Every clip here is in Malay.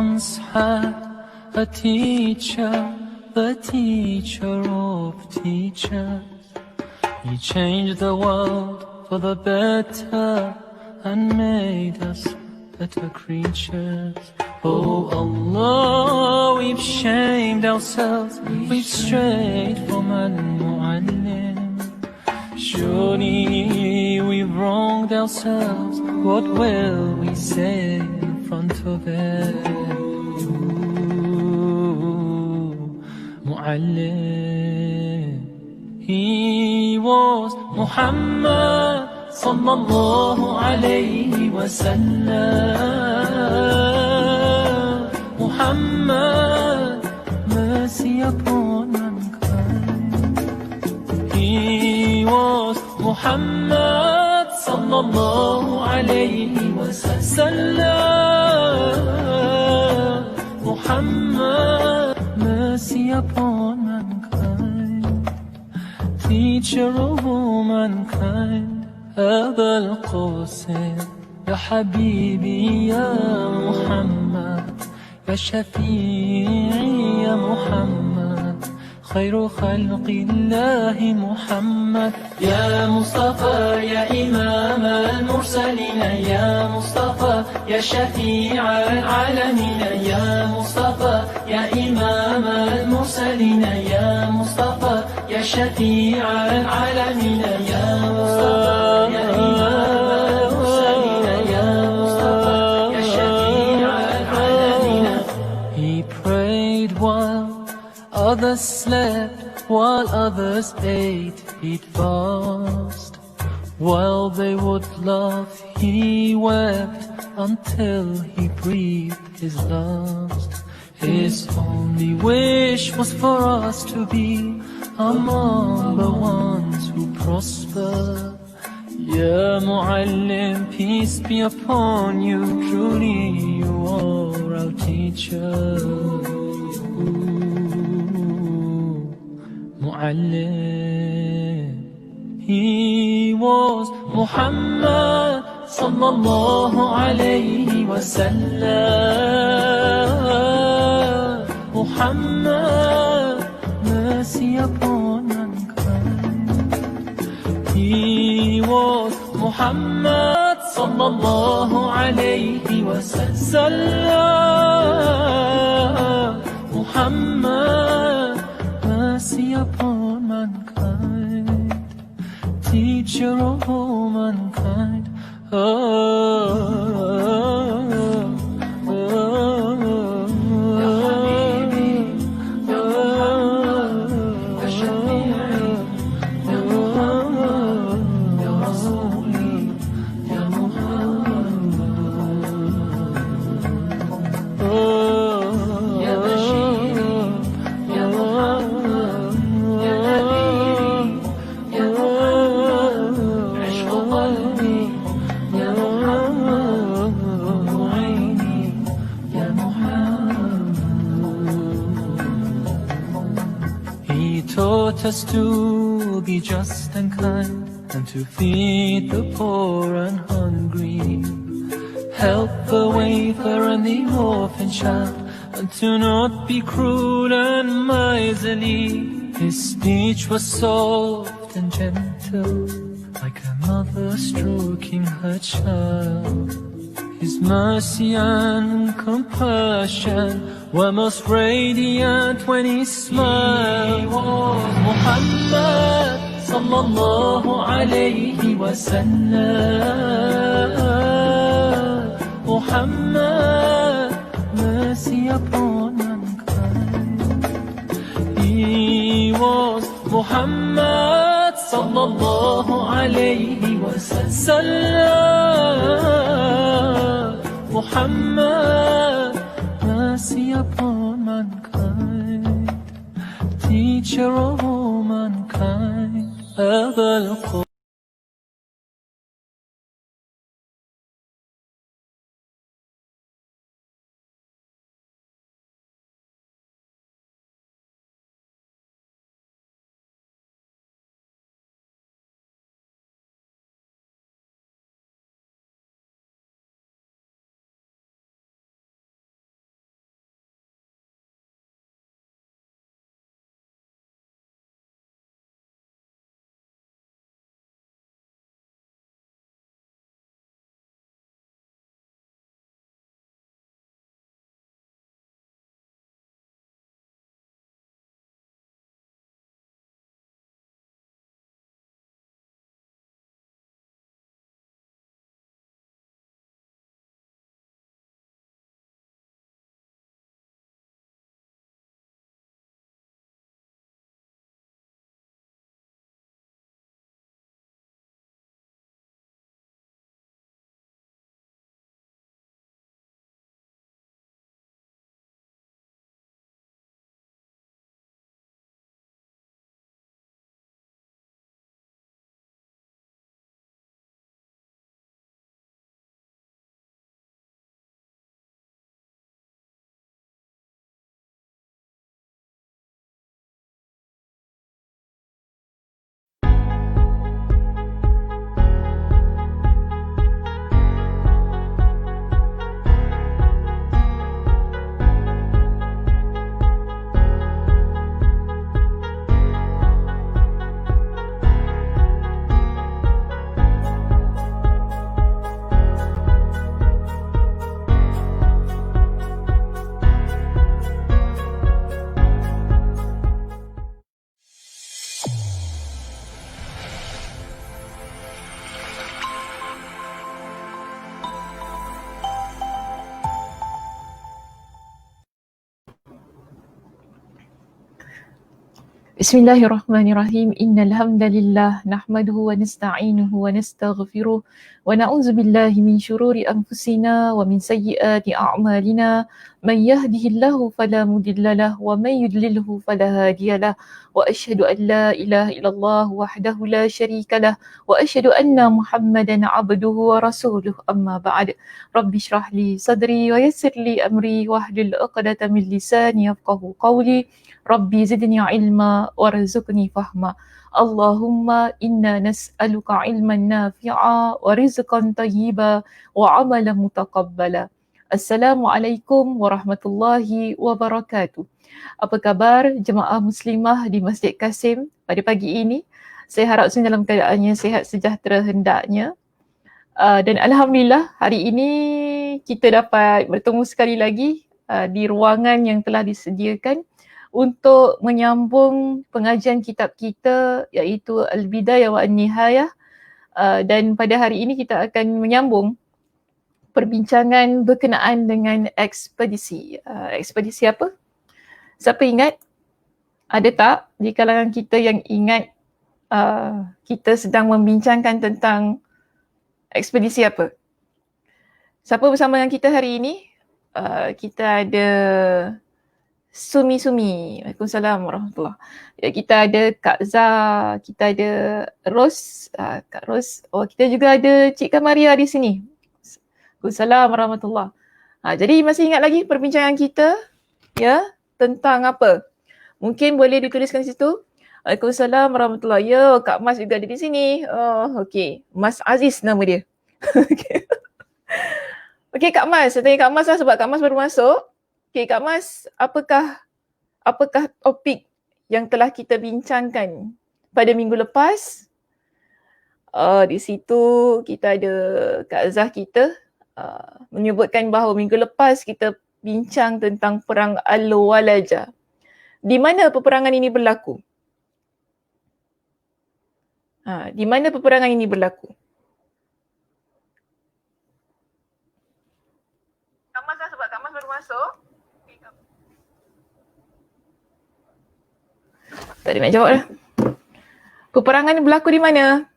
once had a teacher, the teacher of teachers. He changed the world for the better and made us better creatures. Oh Allah, we've shamed ourselves, we've strayed from Al-Mu'allim. Surely we've wronged ourselves, what will we say in front of it? Mu'allim. He was Muhammad sallallahu alayhi wa sallam. Muhammad, mercy upon mankind. He was Muhammad sallallahu alayhi wa sallam. Muhammad, mercy upon mankind. Teacher of all mankind, أبا القاسم يا حبيبي يا محمد، يا شفيعي يا محمد، خير خلق الله محمد. يا مصطفى يا إمام المرسلين، يا مصطفى يا شفيع العالمين، يا مصطفى يا إمام المرسلين، يا مصطفى يا شفيع العالمين، يا مصطفى يا إمام المرسلين، يا مصطفى يا شفيع العالمين. He prayed while others slept, while others ate, he'd fast. While they would laugh, he wept until he breathed his last. His only wish was for us to be among the ones who prosper. Ya Mu'allim, peace be upon you, truly you are our teacher. Mu'allim. He was Muhammad sallallahu alayhi wa sallam. Muhammad, mercy upon mankind. He was Muhammad sallallahu alayhi wa sallam. Muhammad, mercy upon mankind. Teacher of all mankind. He taught us to be just and kind, and to feed the poor and hungry, help the wafer and the orphan child, and to not be cruel and miserly. His speech was soft and gentle, like a mother stroking her child. His mercy and compassion were most radiant when he smiled. He was Muhammad sallallahu alayhi wa sallam. Muhammad, mercy upon mankind. He was Muhammad sallallahu alayhi wa sallam. Muhammad, mercy upon mankind. Teacher of all mankind. أبا القاسم Bismillahirrahmanirrahim. Innal hamdalillah nahmaduhu wa nasta'inuhu wa nastaghfiruh wa na'udzu billahi min syururi anfusina wa min sayyiati a'malina. Man yahdihillahu fala mudhillalah wa man yudlilhu fala hadiyalah. Wa asyhadu an la ilaha illallah wahdahu la syarikalah wa asyhadu anna Muhammadan 'abduhu wa rasuluh. Amma ba'd. Rabbi shrah li sadri wa yassir li amri wahlul 'uqdatam min lisani yafqahu qawli. Rabbi zidni ilma warzuqni fahma. Allahumma inna nas'aluka ilman nafi'a wa rizqan tayyiba wa amalan mutaqabbala. Assalamualaikum warahmatullahi wabarakatuh. Apa khabar jemaah muslimah di Masjid Kasim pada pagi ini? Saya harap semua dalam keadaannya sihat sejahtera hendaknya. Dan Alhamdulillah hari ini kita dapat bertemu sekali lagi di ruangan yang telah disediakan untuk menyambung pengajian kitab kita iaitu Al-Bidayah wa An-Nihayah, dan pada hari ini kita akan menyambung perbincangan berkenaan dengan ekspedisi. Ekspedisi apa? Siapa ingat? Ada tak di kalangan kita yang ingat kita sedang membincangkan tentang ekspedisi apa? Siapa bersama dengan kita hari ini? Kita ada Sumi. Waalaikumsalam warahmatullahi. Ya, kita ada Kak Zah, kita ada Ros, Kak Ros. Oh, kita juga ada Cik Kamaria di sini. Waalaikumsalam warahmatullahi. Jadi masih ingat lagi perbincangan kita ya tentang apa? Mungkin boleh dituliskan di situ. Waalaikumsalam warahmatullahi. Ya, Kak Mas juga ada di sini. Oh, okey. Mas Aziz nama dia. Okey. Okey Kak Mas, saya tanya Kak Mas lah sebab Kak Mas baru masuk. Okey Kak Mas, apakah topik yang telah kita bincangkan pada minggu lepas? Di situ kita ada Kak Zah kita menyebutkan bahawa minggu lepas kita bincang tentang perang Al-Walajah. Di mana peperangan ini berlaku? Di mana peperangan ini berlaku? Kak Mas lah sebab Kak Mas baru masuk. Tak ada nak jawab dah. Peperangan berlaku di mana?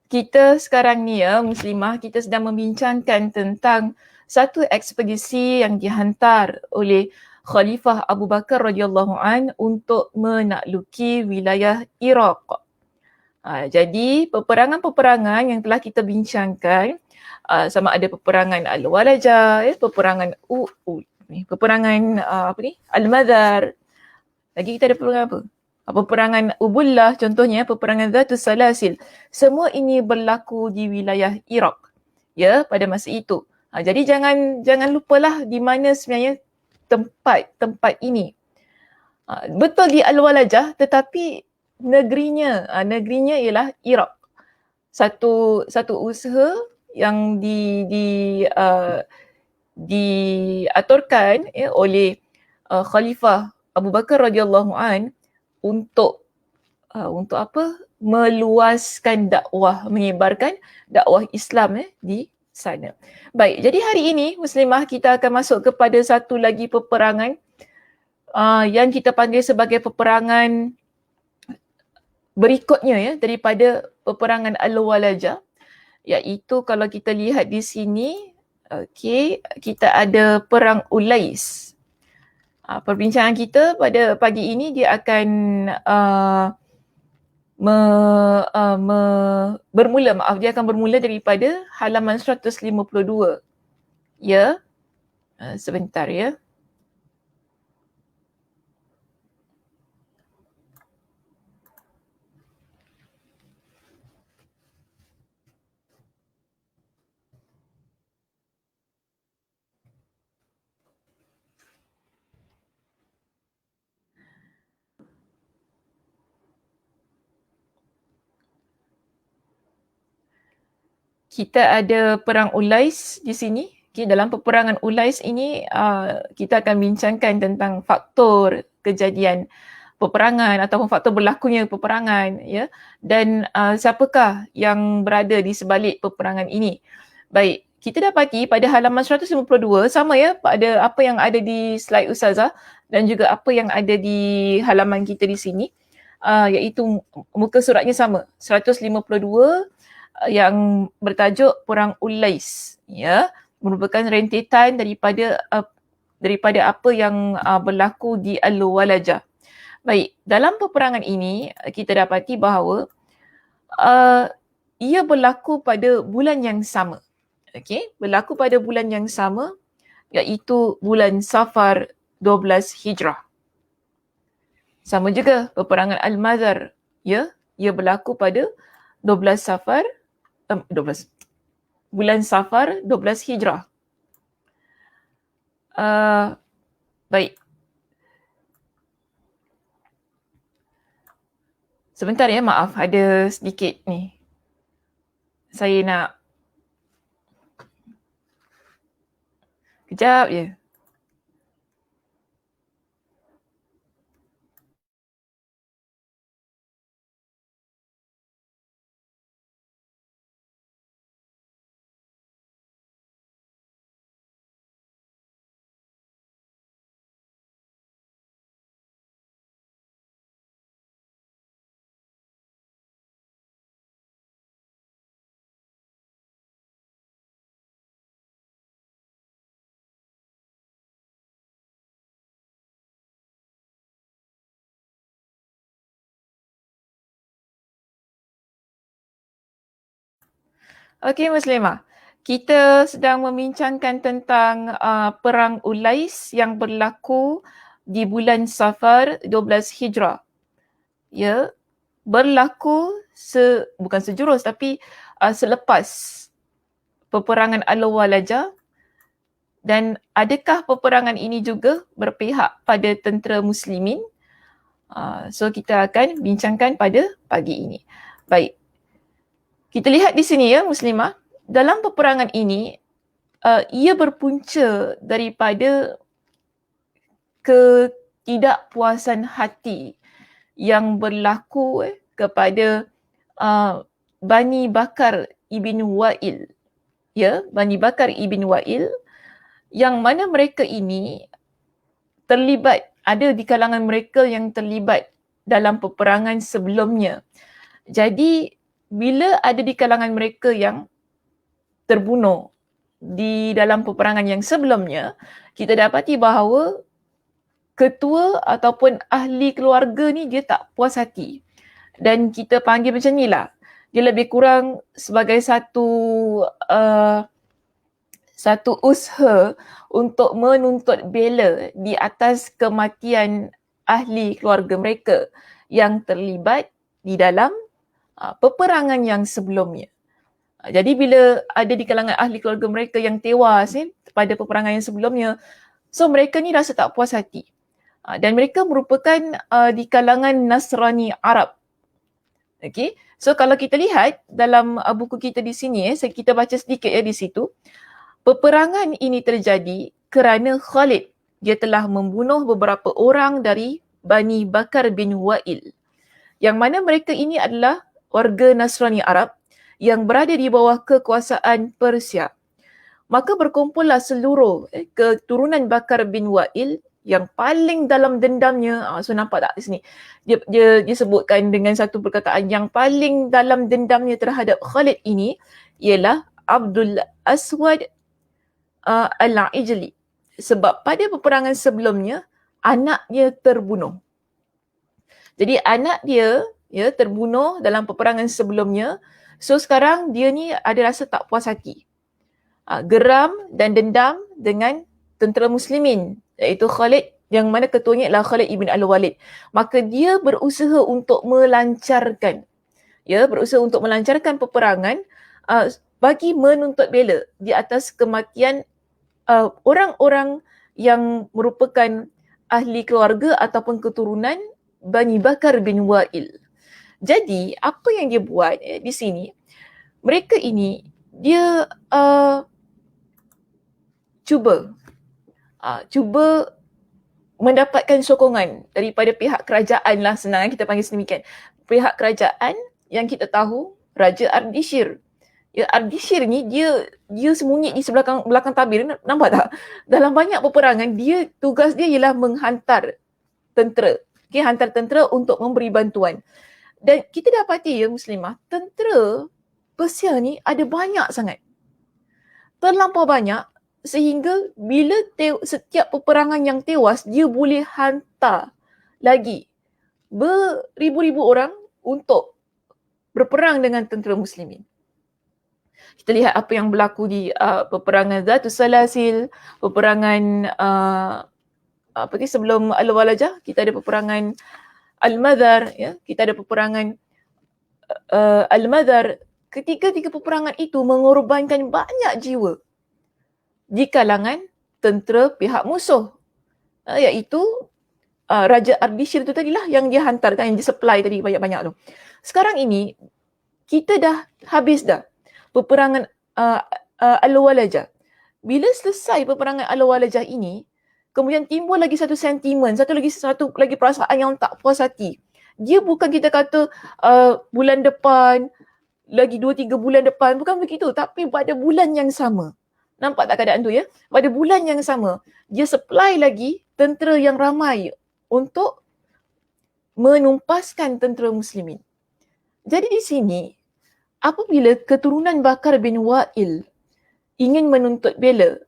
Kita sekarang ni ya, muslimah, kita sedang membincangkan tentang satu ekspedisi yang dihantar oleh Khalifah Abu Bakar radhiyallahu an untuk menakluki wilayah Iraq. Jadi peperangan-peperangan yang telah kita bincangkan sama ada peperangan Al-Walajah, peperangan Al-Madar. Lagi kita ada peperangan apa? Peperangan Ubullah contohnya, peperangan Dhatus Salasil. Semua ini berlaku di wilayah Iraq ya pada masa itu. Jadi jangan lupalah di mana sebenarnya tempat ini. Betul di Al-Walajah tetapi negerinya ialah Iraq. Satu usaha yang diaturkan oleh Khalifah Abu Bakar radhiyallahu an untuk apa? Meluaskan dakwah, menyebarkan dakwah Islam di sana. Baik, jadi hari ini muslimah kita akan masuk kepada satu lagi peperangan yang kita panggil sebagai peperangan berikutnya ya daripada peperangan Al-Walajah, iaitu kalau kita lihat di sini, kita ada perang Ulais. Perbincangan kita pada pagi ini dia akan dia akan bermula daripada halaman 152. Ya. Sebentar ya. Kita ada perang Ulais di sini. Dalam peperangan Ulais ini kita akan bincangkan tentang faktor kejadian peperangan ataupun faktor berlakunya peperangan ya, dan siapakah yang berada di sebalik peperangan ini. Baik, kita dapati pada halaman 152, sama ya pada apa yang ada di slide Ustazah dan juga apa yang ada di halaman kita di sini, iaitu muka suratnya sama, 152 yang bertajuk Perang Ulais, ya, merupakan rentetan daripada apa yang berlaku di Al-Walajah. Baik, dalam peperangan ini kita dapati bahawa ia berlaku pada bulan yang sama. Okey, berlaku pada bulan yang sama, iaitu bulan Safar 12 Hijrah. Sama juga peperangan Al-Mazar, ya, ia berlaku pada 12 Safar 12 bulan Safar 12 Hijrah. Baik. Sebentar ya, maaf ada sedikit ni. Saya nak kejap je. Okey Muslimah, kita sedang membincangkan tentang Perang Ulais yang berlaku di bulan Safar 12 Hijrah. Ya, berlaku bukan sejurus tapi selepas peperangan Al-Walajah, dan adakah peperangan ini juga berpihak pada tentera muslimin? So kita akan bincangkan pada pagi ini. Baik. Kita lihat di sini ya Muslimah, dalam peperangan ini ia berpunca daripada ketidakpuasan hati yang berlaku kepada Bani Bakar ibn Wa'il. Ya, Bani Bakar ibn Wa'il, yang mana mereka ini terlibat, ada di kalangan mereka yang terlibat dalam peperangan sebelumnya. Jadi bila ada di kalangan mereka yang terbunuh di dalam peperangan yang sebelumnya, kita dapati bahawa ketua ataupun ahli keluarga ni dia tak puas hati. Dan kita panggil macam ni lah, dia lebih kurang sebagai satu usaha untuk menuntut bela di atas kematian ahli keluarga mereka yang terlibat di dalam peperangan yang sebelumnya. Jadi bila ada di kalangan ahli keluarga mereka yang tewas pada peperangan yang sebelumnya, so mereka ni rasa tak puas hati. Dan mereka merupakan di kalangan Nasrani Arab. Okay, so kalau kita lihat dalam buku kita di sini, kita baca sedikit ya di situ. Peperangan ini terjadi kerana Khalid, dia telah membunuh beberapa orang dari Bani Bakar bin Wa'il. Yang mana mereka ini adalah warga Nasrani Arab yang berada di bawah kekuasaan Persia. Maka berkumpullah seluruh keturunan Bakar bin Wa'il yang paling dalam dendamnya. So nampak tak di sini? Dia sebutkan dengan satu perkataan, yang paling dalam dendamnya terhadap Khalid ini ialah Abdul Aswad Al-Ijli. Sebab pada peperangan sebelumnya anaknya terbunuh. Jadi anak dia terbunuh dalam peperangan sebelumnya. So sekarang dia ni ada rasa tak puas hati. Geram dan dendam dengan tentera muslimin, iaitu Khalid, yang mana ketuanya adalah Khalid ibn Al-Walid. Maka dia berusaha untuk melancarkan peperangan bagi menuntut bela di atas kematian orang-orang yang merupakan ahli keluarga ataupun keturunan Bani Bakar bin Wa'il. Jadi apa yang dia buat di sini, mereka ini dia cuba mendapatkan sokongan daripada pihak kerajaan lah, senang kita panggil sedemikian. Pihak kerajaan yang kita tahu Raja Ardishir. Ya, Ardishir ni dia sembunyi di belakang tabir, nampak tak? Dalam banyak peperangan tugas dia ialah menghantar tentera. Okay, hantar tentera untuk memberi bantuan. Dan kita dapati ya Muslimah, tentera Persia ni ada banyak sangat. Terlampau banyak sehingga bila setiap peperangan yang tewas, dia boleh hantar lagi beribu-ribu orang untuk berperang dengan tentera muslimin. Kita lihat apa yang berlaku di peperangan Zatus Salasil, peperangan sebelum Al-Walajah, kita ada peperangan Al-Madar, ya, kita ada peperangan Al-Madar. Ketiga-tiga peperangan itu mengorbankan banyak jiwa di kalangan tentera pihak musuh, iaitu Raja Ardishir tu tadilah yang dia hantarkan, yang dia supply tadi banyak-banyak tu. Sekarang ini kita dah habis dah peperangan Al-Walajah. Bila selesai peperangan Al-Walajah ini, kemudian timbul lagi satu sentimen, satu lagi perasaan yang tak puas hati. Dia bukan kita kata bulan depan, lagi 2-3 bulan depan, bukan begitu. Tapi pada bulan yang sama. Nampak tak keadaan tu ya? Pada bulan yang sama, dia supply lagi tentera yang ramai untuk menumpaskan tentera muslimin. Jadi di sini, apabila keturunan Bakar bin Wa'il ingin menuntut bela,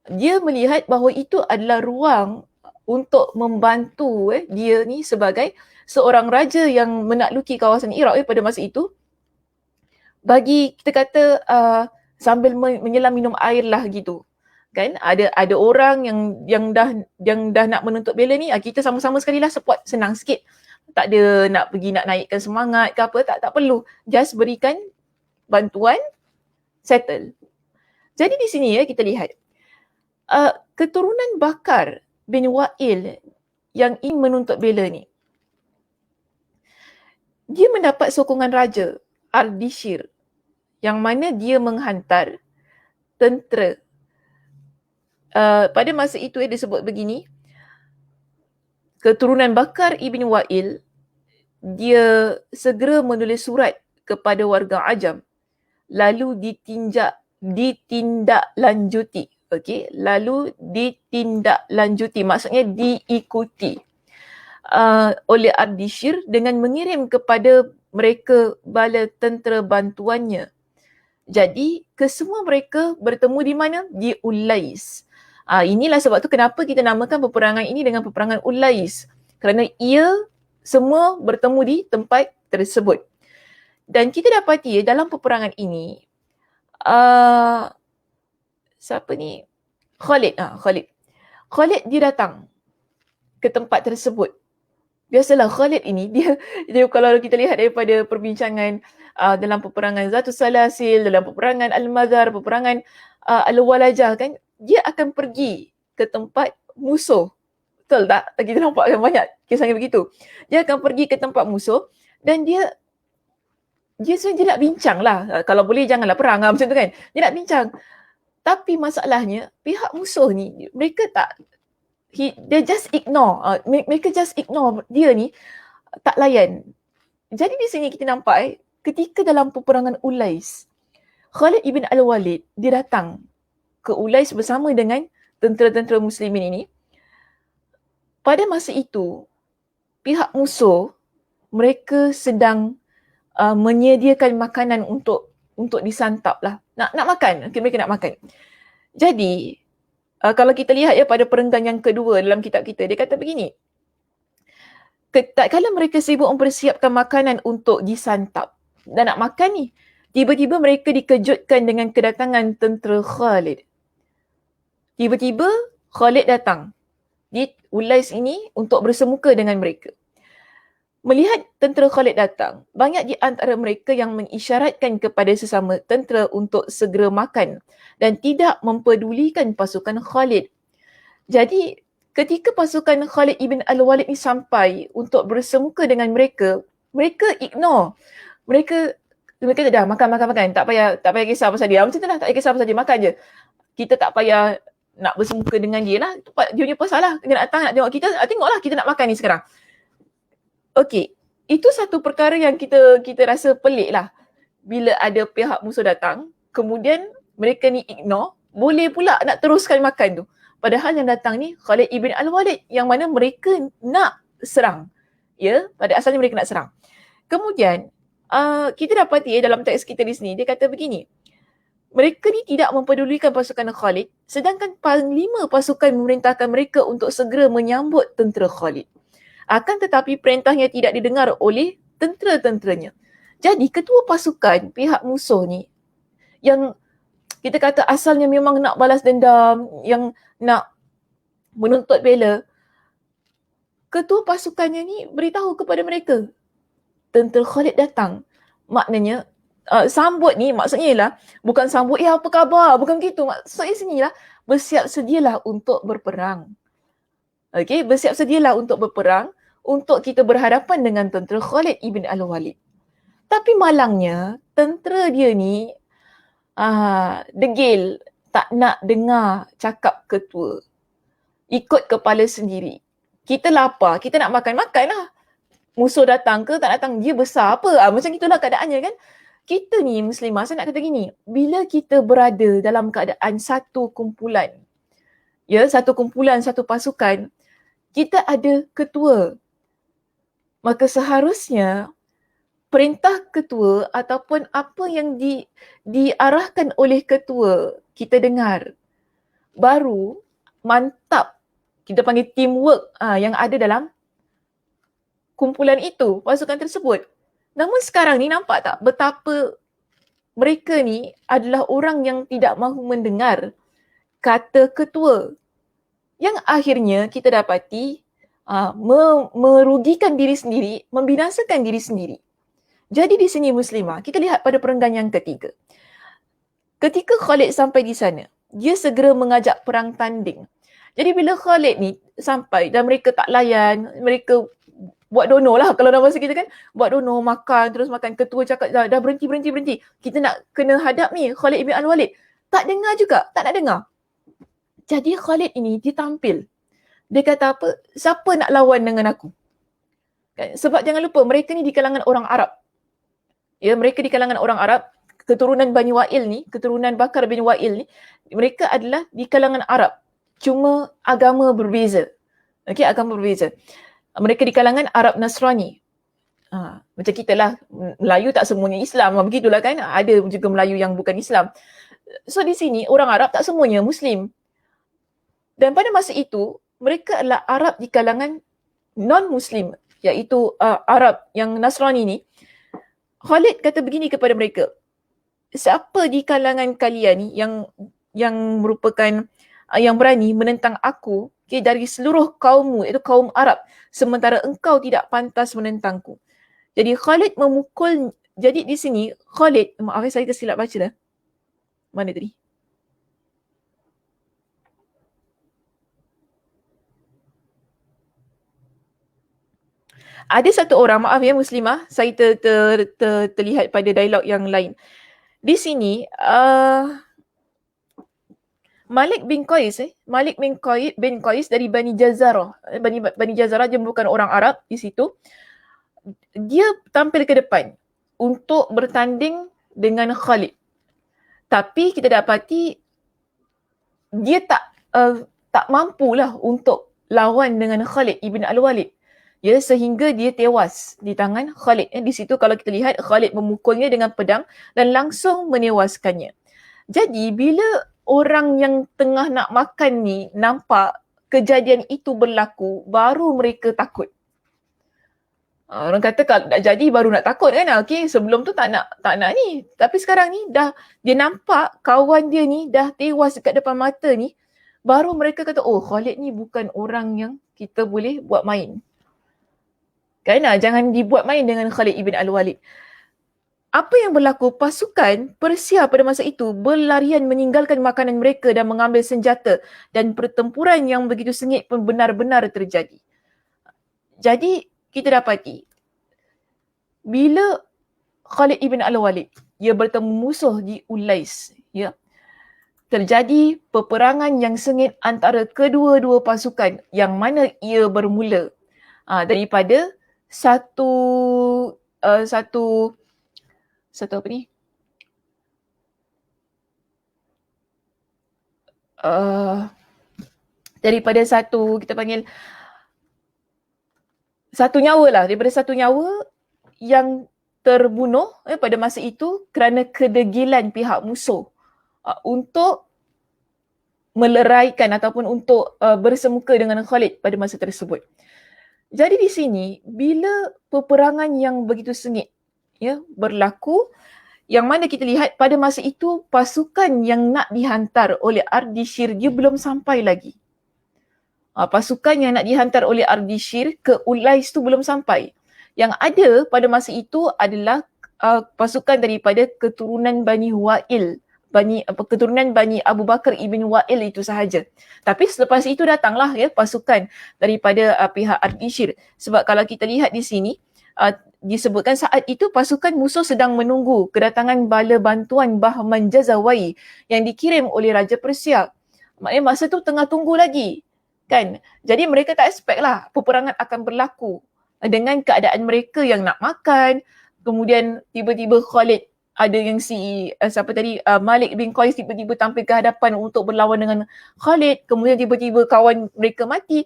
dia melihat bahawa itu adalah ruang untuk membantu dia ni sebagai seorang raja yang menakluki kawasan Iraq pada masa itu. Bagi kita kata sambil menyelam minum air lah gitu. Kan ada orang yang dah nak menuntut bela ni, kita sama-sama sekali lah support, senang sikit. Tak ada nak pergi nak naikkan semangat ke apa, tak perlu. Just berikan bantuan, settle. Jadi di sini ya kita lihat keturunan Bakar bin Wa'il yang ingin menuntut bela ni, dia mendapat sokongan Raja Ardishir yang mana dia menghantar tentera. Pada masa itu disebut begini, keturunan Bakar ibn Wa'il, dia segera menulis surat kepada warga Ajam, lalu ditindaklanjuti. Okey, lalu ditindaklanjuti, maksudnya diikuti oleh Ardishir dengan mengirim kepada mereka bala tentera bantuannya. Jadi, kesemua mereka bertemu di mana? Di Ulais. Inilah sebab tu kenapa kita namakan peperangan ini dengan peperangan Ulais. Kerana ia semua bertemu di tempat tersebut. Dan kita dapati dalam peperangan ini, siapa ni? Khalid dia datang ke tempat tersebut. Biasalah Khalid ini, dia kalau kita lihat daripada perbincangan dalam peperangan Zatus Salasil, dalam peperangan Al-Madar, peperangan Al-Walajah kan, dia akan pergi ke tempat musuh. Betul tak? Kita nampak kan banyak kisahnya begitu. Dia akan pergi ke tempat musuh dan dia sebenarnya nak bincang lah. Kalau boleh janganlah perang macam tu kan. Dia nak bincang. Tapi masalahnya pihak musuh ni, mereka they just ignore. Mereka just ignore dia ni, tak layan. Jadi di sini kita nampak ketika dalam peperangan Ulais, Khalid ibn Al-Walid dia datang ke Ulais bersama dengan tentera-tentera muslimin ini. Pada masa itu, pihak musuh mereka sedang menyediakan makanan untuk disantap lah. Nak makan, mereka nak makan. Jadi, kalau kita lihat pada perenggan yang kedua dalam kitab kita, dia kata begini. Tak kala mereka sibuk mempersiapkan makanan untuk disantap dan nak makan ni, tiba-tiba mereka dikejutkan dengan kedatangan tentera Khalid. Tiba-tiba Khalid datang di Ulais ini untuk bersemuka dengan mereka. Melihat tentera Khalid datang, banyak di antara mereka yang mengisyaratkan kepada sesama tentera untuk segera makan dan tidak mempedulikan pasukan Khalid. Jadi, ketika pasukan Khalid ibn Al-Walid ni sampai untuk bersemuka dengan mereka ignore. Mereka dah makan. Tak payah kisah pasal dia. Macam tu lah, tak payah kisah pasal dia, makan je. Kita tak payah nak bersemuka dengan dia lah. Dia punya pasal lah. Dia nak datang nak tengok kita, tengoklah kita nak makan ni sekarang. Okey, itu satu perkara yang kita rasa pelik lah. bila ada pihak musuh datang, kemudian mereka ni ignore, boleh pula nak teruskan makan tu. Padahal yang datang ni Khalid ibn al-Walid yang mana mereka nak serang. Ya, pada asalnya mereka nak serang. Kemudian kita dapati dalam teks kita di sini dia kata begini. Mereka ni tidak mempedulikan pasukan Khalid, sedangkan panglima pasukan memerintahkan mereka untuk segera menyambut tentera Khalid. Akan tetapi perintahnya tidak didengar oleh tentera-tenteranya. Jadi ketua pasukan pihak musuh ni yang kita kata asalnya memang nak balas dendam, yang nak menuntut bela, ketua pasukannya ni beritahu kepada mereka, tentera Khalid datang. Maknanya sambut ni maksudnya ialah bukan sambut apa khabar, bukan begitu. Maksudnya sini lah bersiap sedialah untuk berperang. Okey, bersiap sedialah untuk berperang untuk kita berhadapan dengan tentera Khalid ibn al-Walid. Tapi malangnya tentera dia ni degil, tak nak dengar cakap ketua. Ikut kepala sendiri. Kita lapar, kita nak makan lah. Musuh datang ke tak datang, dia besar apa? Macam itulah keadaannya kan. Kita ni muslimah, saya nak kata gini, bila kita berada dalam keadaan satu kumpulan, satu kumpulan, satu pasukan, kita ada ketua. Maka seharusnya perintah ketua ataupun apa yang diarahkan oleh ketua kita dengar. Baru mantap, kita panggil teamwork yang ada dalam kumpulan itu, pasukan tersebut. Namun sekarang ni nampak tak betapa mereka ni adalah orang yang tidak mahu mendengar kata ketua. Yang akhirnya kita dapati merugikan diri sendiri, membinasakan diri sendiri. Jadi di sini muslimah, kita lihat pada perenggan yang ketiga. Ketika Khalid sampai di sana, dia segera mengajak perang tanding. Jadi bila Khalid ni sampai dan mereka tak layan, mereka buat dono lah kalau dalam bahasa kita kan, buat dono, makan, terus makan. Ketua cakap dah berhenti. Kita nak kena hadap ni Khalid ibn al-Walid. Tak dengar juga, tak nak dengar. Jadi Khalid ini dia tampil. Dia kata apa? Siapa nak lawan dengan aku? Sebab jangan lupa mereka ni di kalangan orang Arab. Ya, mereka di kalangan orang Arab, keturunan Bani Wa'il ni, keturunan Bakar bin Wa'il ni, mereka adalah di kalangan Arab. Cuma agama berbeza. Okey, agama berbeza. Mereka di kalangan Arab Nasrani. Macam kita lah, Melayu tak semuanya Islam. Begitulah kan, ada juga Melayu yang bukan Islam. So di sini orang Arab tak semuanya Muslim. Dan pada masa itu, mereka adalah Arab di kalangan non-Muslim, iaitu Arab yang Nasrani ni. Khalid kata begini kepada mereka, siapa di kalangan kalian ni yang merupakan yang berani menentang aku dari seluruh kaummu, iaitu kaum Arab, sementara engkau tidak pantas menentangku. Jadi Khalid memukul, jadi di sini Khalid, maaf saya tersilap baca dah. Mana tadi? Ada satu orang, maaf ya muslimah, saya terlihat pada dialog yang lain. Di sini Malik bin Qais dari Bani Jazarah. Bani Jazarah dia bukan orang Arab di situ. Dia tampil ke depan untuk bertanding dengan Khalid. Tapi kita dapati dia tak mampulah untuk lawan dengan Khalid ibn al-Walid. Ya, sehingga dia tewas di tangan Khalid. Di situ kalau kita lihat Khalid memukulnya dengan pedang dan langsung menewaskannya. Jadi bila orang yang tengah nak makan ni nampak kejadian itu berlaku, baru mereka takut. Orang kata kalau tak jadi baru nak takut kan. Okey, sebelum tu tak nak ni. Tapi sekarang ni dah dia nampak kawan dia ni dah tewas dekat depan mata ni, baru mereka kata, oh Khalid ni bukan orang yang kita boleh buat main. Kan, jangan dibuat main dengan Khalid ibn al-Walid. Apa yang berlaku? Pasukan Persia pada masa itu berlarian meninggalkan makanan mereka dan mengambil senjata, dan pertempuran yang begitu sengit pun benar-benar terjadi. Jadi kita dapati bila Khalid ibn al-Walid ia bertemu musuh di Ulais, ya, terjadi peperangan yang sengit antara kedua-dua pasukan yang mana ia bermula daripada satu apa ni? daripada satu, kita panggil satu nyawa lah, daripada satu nyawa yang terbunuh pada masa itu kerana kedegilan pihak musuh untuk meleraikan ataupun untuk bersemuka dengan Khalid pada masa tersebut. Jadi di sini, bila peperangan yang begitu sengit berlaku, yang mana kita lihat pada masa itu pasukan yang nak dihantar oleh Ardishir dia belum sampai lagi. Pasukan yang nak dihantar oleh Ardishir ke Ulais tu belum sampai. Yang ada pada masa itu adalah pasukan daripada keturunan Bani Wa'il, keturunan Bani Abu Bakar ibn Wa'il itu sahaja. Tapi selepas itu datanglah pasukan daripada pihak Ardishir. Sebab kalau kita lihat di sini, disebutkan saat itu pasukan musuh sedang menunggu kedatangan bala bantuan Bahman Jazawai yang dikirim oleh Raja Persia. Maknanya masa tu tengah tunggu lagi. Kan? Jadi mereka tak expect lah peperangan akan berlaku dengan keadaan mereka yang nak makan. Kemudian tiba-tiba Khalid, ada yang Malik bin Qais tiba-tiba tampil ke hadapan untuk berlawan dengan Khalid. Kemudian tiba-tiba kawan mereka mati.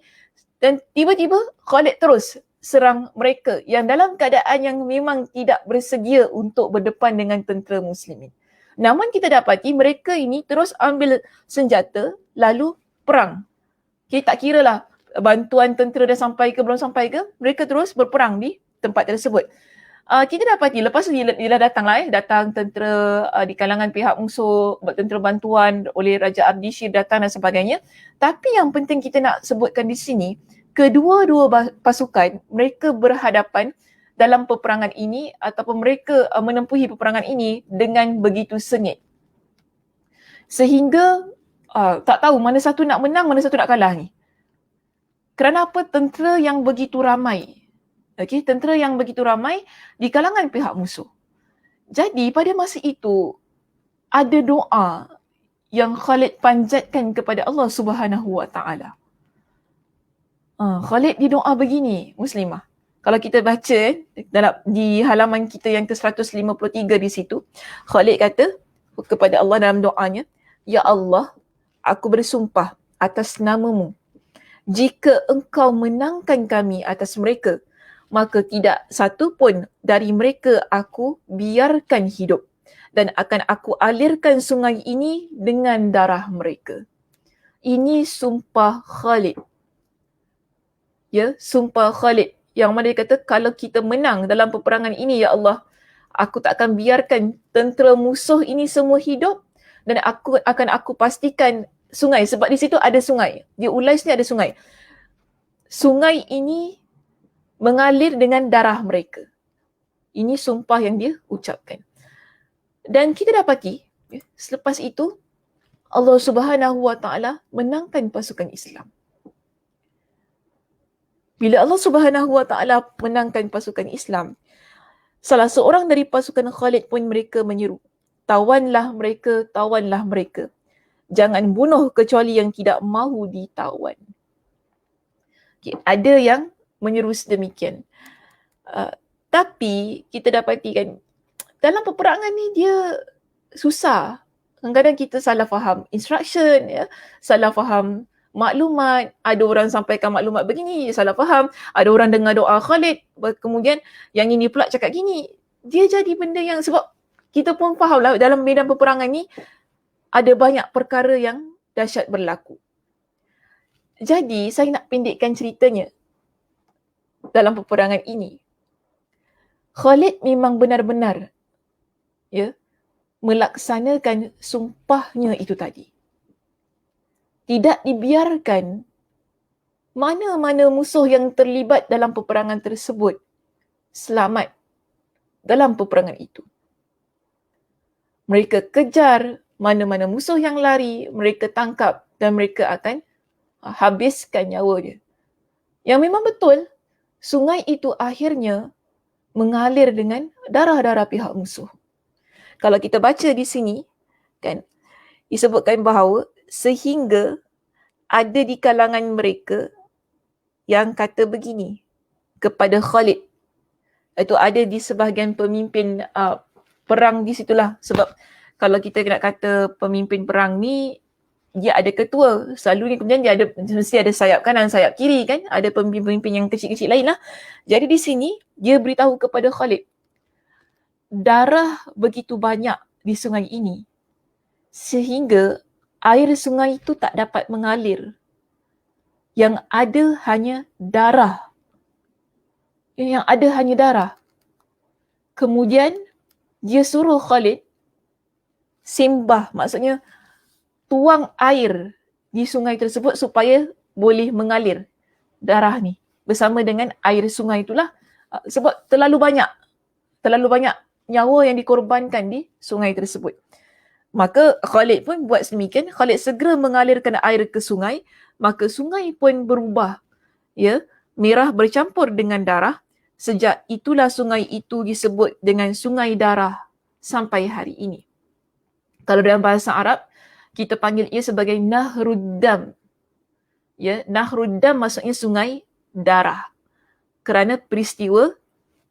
Dan tiba-tiba Khalid terus serang mereka yang dalam keadaan yang memang tidak bersedia untuk berdepan dengan tentera muslimin. Namun kita dapati mereka ini terus ambil senjata lalu perang. Okay, tak kira lah bantuan tentera dah sampai ke belum sampai ke, mereka terus berperang di tempat tersebut. Kita dapati lepas tu dia datang tentera di kalangan pihak musuh, tentera bantuan oleh Raja Ardishir datang dan sebagainya. Tapi yang penting kita nak sebutkan di sini, kedua-dua pasukan mereka berhadapan dalam peperangan ini ataupun mereka menempuhi peperangan ini dengan begitu sengit. Sehingga tak tahu mana satu nak menang, mana satu nak kalah ni. Kerana apa? Tentera yang begitu ramai. Okey, tentera yang begitu ramai di kalangan pihak musuh. Jadi pada masa itu ada doa yang Khalid panjatkan kepada Allah Subhanahu Wa Taala. Khalid dia doa begini, Muslimah. Kalau kita baca di halaman kita yang ke-153 di situ, Khalid kata kepada Allah dalam doanya, Ya Allah, aku bersumpah atas namamu, jika engkau menangkan kami atas mereka, maka tidak satu pun dari mereka aku biarkan hidup dan akan aku alirkan sungai ini dengan darah mereka. Ini sumpah Khalid. Ya, sumpah Khalid. Yang mana dia kata, kalau kita menang dalam peperangan ini, Ya Allah, aku tak akan biarkan tentera musuh ini semua hidup dan aku pastikan sungai, sebab di situ ada sungai. Di Ulais ni ada sungai. Sungai ini mengalir dengan darah mereka. Ini sumpah yang dia ucapkan. Dan kita dapati, selepas itu, Allah Subhanahu Wa Taala menangkan pasukan Islam. Bila Allah Subhanahu Wa Taala menangkan pasukan Islam, salah seorang dari pasukan Khalid pun mereka menyeru, tawanlah mereka, tawanlah mereka. Jangan bunuh kecuali yang tidak mahu ditawan. Okay, ada yang menyeru sedemikian. Tapi kita dapati kan, dalam peperangan ni dia susah. Kadang-kadang kita salah faham instruction, salah faham maklumat. Ada orang sampaikan maklumat begini, salah faham. Ada orang dengar doa Khalid, kemudian yang ini pula cakap gini. Dia jadi benda yang, sebab kita pun faham lah dalam medan peperangan ni ada banyak perkara yang dahsyat berlaku. Jadi saya nak pendekkan ceritanya dalam peperangan ini. Khalid memang benar-benar melaksanakan sumpahnya itu tadi. Tidak dibiarkan mana-mana musuh yang terlibat dalam peperangan tersebut selamat dalam peperangan itu. Mereka kejar mana-mana musuh yang lari, mereka tangkap dan mereka akan habiskan nyawa dia. Yang memang betul, sungai itu akhirnya mengalir dengan darah-darah pihak musuh. Kalau kita baca di sini, kan, disebutkan bahawa sehingga ada di kalangan mereka yang kata begini kepada Khalid. Itu ada di sebahagian pemimpin perang di situlah. Sebab kalau kita nak kata pemimpin perang ni, dia ada ketua, selalunya kemudian dia ada, mesti ada sayap kanan, sayap kiri kan, ada pemimpin-pemimpin yang kecil-kecil lain lah. Jadi di sini dia beritahu kepada Khalid, darah begitu banyak di sungai ini sehingga air sungai itu tak dapat mengalir. Yang ada hanya darah. Yang ada hanya darah. Kemudian dia suruh Khalid simbah, maksudnya tuang air di sungai tersebut supaya boleh mengalir darah ni bersama dengan air sungai itulah, sebab terlalu banyak nyawa yang dikorbankan di sungai tersebut. Maka Khalid pun buat sedemikian, Khalid segera mengalirkan air ke sungai, maka sungai pun berubah, ya, merah bercampur dengan darah. Sejak itulah sungai itu disebut dengan sungai darah sampai hari ini. Kalau dalam bahasa Arab, kita panggil ia sebagai Nahruddam. Ya, Nahruddam maksudnya sungai darah. Kerana peristiwa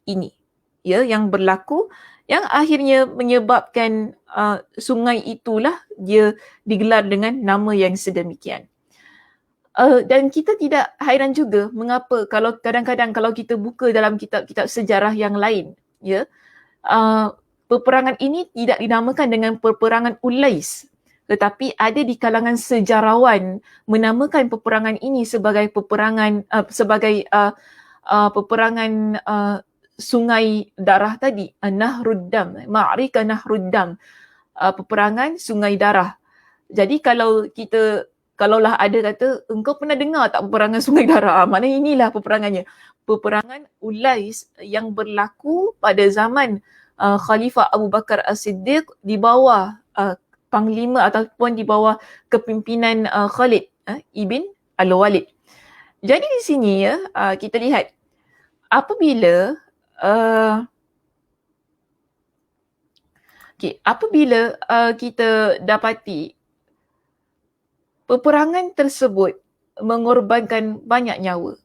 ini, ya, yang berlaku, yang akhirnya menyebabkan sungai itulah dia digelar dengan nama yang sedemikian. Dan kita tidak hairan juga mengapa kalau kadang-kadang kalau kita buka dalam kitab-kitab sejarah yang lain, ya, peperangan ini tidak dinamakan dengan peperangan Ulais, tetapi ada di kalangan sejarawan menamakan peperangan ini sebagai peperangan peperangan sungai darah tadi, Nahruddam, Ma'rika Nahruddam, peperangan sungai darah. Jadi kalaulah ada kata, engkau pernah dengar tak peperangan sungai darah? Maknanya inilah peperangannya. Peperangan Ulais yang berlaku pada zaman Khalifah Abu Bakar As-Siddiq di bawah panglima ataupun di bawah kepimpinan Khalid ibn Al-Walid. Jadi di sini ya, kita lihat apabila kita dapati peperangan tersebut mengorbankan banyak nyawa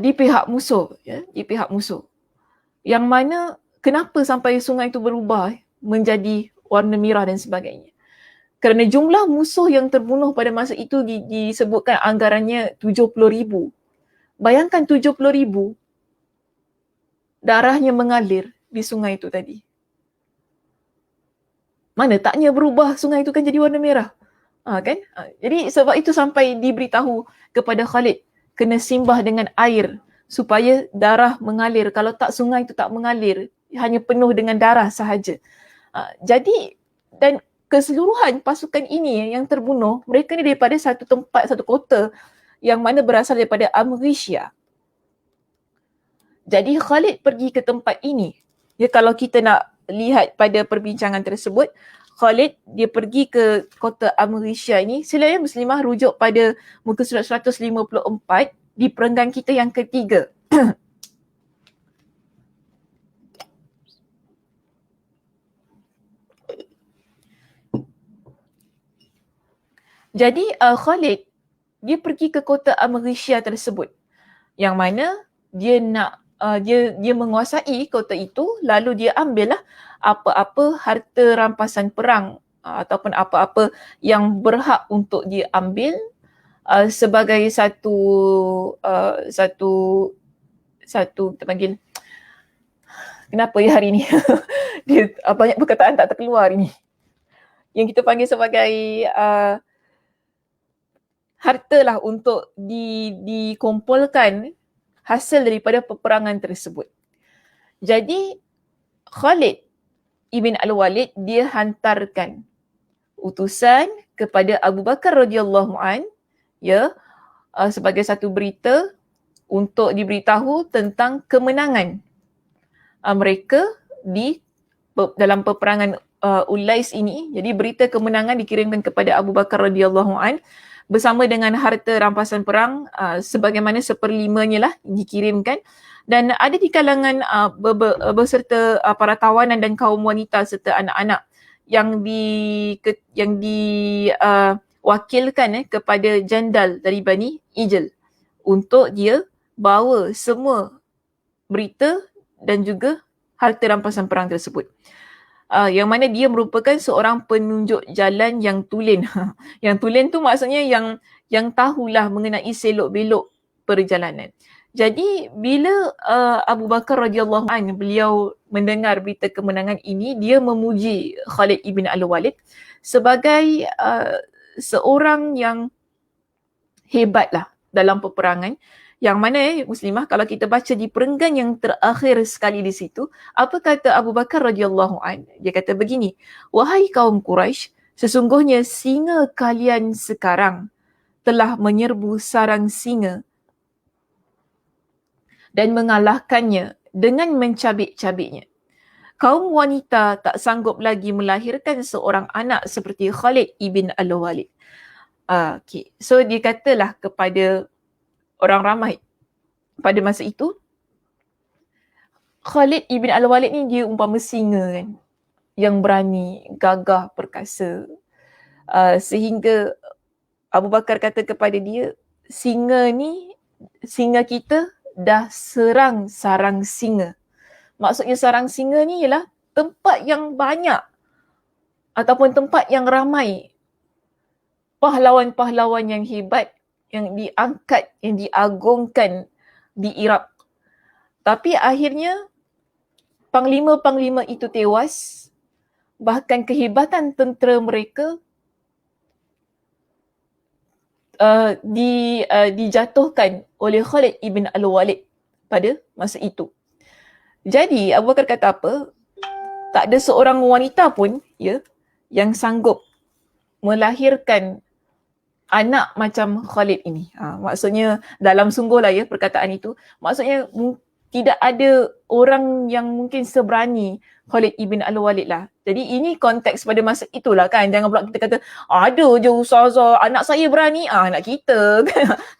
di pihak musuh, ya, di pihak musuh. Yang mana kenapa sampai sungai itu berubah menjadi warna merah dan sebagainya? Kerana jumlah musuh yang terbunuh pada masa itu disebutkan anggarannya 70,000. Bayangkan 70,000 darahnya mengalir di sungai itu tadi. Mana taknya berubah sungai itu kan jadi warna merah. Kan? Jadi sebab itu sampai diberitahu kepada Khalid kena simbah dengan air supaya darah mengalir. Kalau tak, sungai itu tak mengalir, hanya penuh dengan darah sahaja. Jadi dan keseluruhan pasukan ini yang terbunuh, mereka ni daripada satu tempat, satu kota yang mana berasal daripada Amrisia. Jadi Khalid pergi ke tempat ini. Ya, kalau kita nak lihat pada perbincangan tersebut, Khalid dia pergi ke kota Amrisia ini. Silakan Muslimah rujuk pada muka surat 154 di perenggan kita yang ketiga. Jadi Khalid dia pergi ke kota Amrisia tersebut, yang mana dia nak dia menguasai kota itu, lalu dia ambillah apa-apa harta rampasan perang ataupun apa-apa yang berhak untuk dia ambil sebagai satu kita panggil, kenapa ya hari ni dia banyak perkataan tak terkeluar hari ni, yang kita panggil sebagai harta lah untuk dikumpulkan hasil daripada peperangan tersebut. Jadi Khalid ibn Al-Walid dia hantarkan utusan kepada Abu Bakar radhiyallahu an, ya, sebagai satu berita untuk diberitahu tentang kemenangan mereka di dalam peperangan Ulais ini. Jadi berita kemenangan dikirimkan kepada Abu Bakar radhiyallahu an bersama dengan harta rampasan perang sebagaimana 1/5-nya lah dikirimkan, dan ada di kalangan beserta para tawanan dan kaum wanita serta anak-anak yang diwakilkan kepada jandal dari Bani Ijl untuk dia bawa semua berita dan juga harta rampasan perang tersebut. yang mana dia merupakan seorang penunjuk jalan yang tulen. Yang tulen tu maksudnya yang tahulah mengenai selok belok perjalanan. Jadi bila Abu Bakar radhiyallahu anhu beliau mendengar berita kemenangan ini, dia memuji Khalid ibn Al-Walid sebagai seorang yang hebatlah dalam peperangan. Yang mana Muslimah, kalau kita baca di perenggan yang terakhir sekali di situ, apa kata Abu Bakar radhiyallahu an? Dia kata begini, wahai kaum Quraisy, sesungguhnya singa kalian sekarang telah menyerbu sarang singa dan mengalahkannya dengan mencabik-cabiknya. Kaum wanita tak sanggup lagi melahirkan seorang anak seperti Khalid ibn Al-Walid. Okay. So dia katalah kepada orang ramai pada masa itu, Khalid ibn Al-Walid ni dia umpama singa kan, yang berani, gagah, perkasa. Sehingga Abu Bakar kata kepada dia, singa kita dah serang sarang singa. Maksudnya sarang singa ni ialah tempat yang banyak ataupun tempat yang ramai pahlawan-pahlawan yang hebat yang diangkat, yang diagungkan di Iraq. Tapi akhirnya panglima-panglima itu tewas, bahkan kehebatan tentera mereka dijatuhkan oleh Khalid ibn Al-Walid pada masa itu. Jadi Abu Bakar kata apa? Tak ada seorang wanita pun yang sanggup melahirkan anak macam Khalid ini. Maksudnya dalam sungguhlah perkataan itu. Maksudnya tidak ada orang yang mungkin seberani Khalid ibn Al-Walid lah. Jadi ini konteks pada masa itulah kan. Jangan pula kita kata, ada je ustazah, anak saya berani, anak kita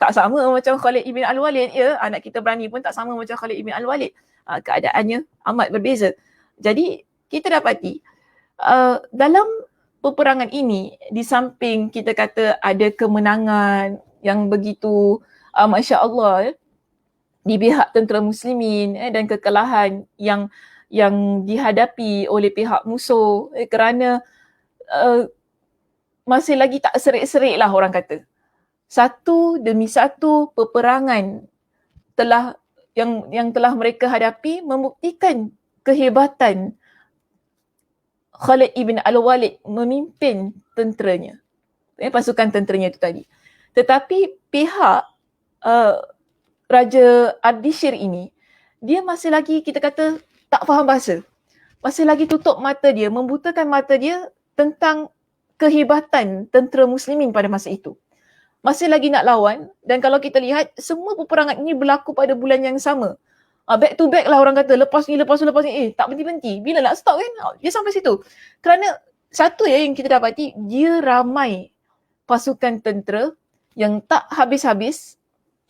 tak sama macam Khalid ibn Al-Walid. Anak kita berani pun tak sama macam Khalid ibn Al-Walid. Keadaannya amat berbeza. Jadi kita dapati dalam peperangan ini, di samping kita kata ada kemenangan yang begitu Masya Allah di pihak tentera muslimin dan kekalahan yang dihadapi oleh pihak musuh kerana masih lagi tak serik-serik lah orang kata. Satu demi satu peperangan yang telah mereka hadapi membuktikan kehebatan Khalid ibn Al-Walid memimpin tenteranya, pasukan tenteranya itu tadi. Tetapi pihak Raja Ardishir ini, dia masih lagi kita kata tak faham bahasa. Masih lagi tutup mata dia, membutakan mata dia tentang kehebatan tentera muslimin pada masa itu. Masih lagi nak lawan, dan kalau kita lihat semua peperangan ini berlaku pada bulan yang sama. Back to back lah orang kata, lepas ni, tak berhenti-henti. Bila nak stop kan? Dia sampai situ. Kerana satu yang kita dapati, dia ramai pasukan tentera yang tak habis-habis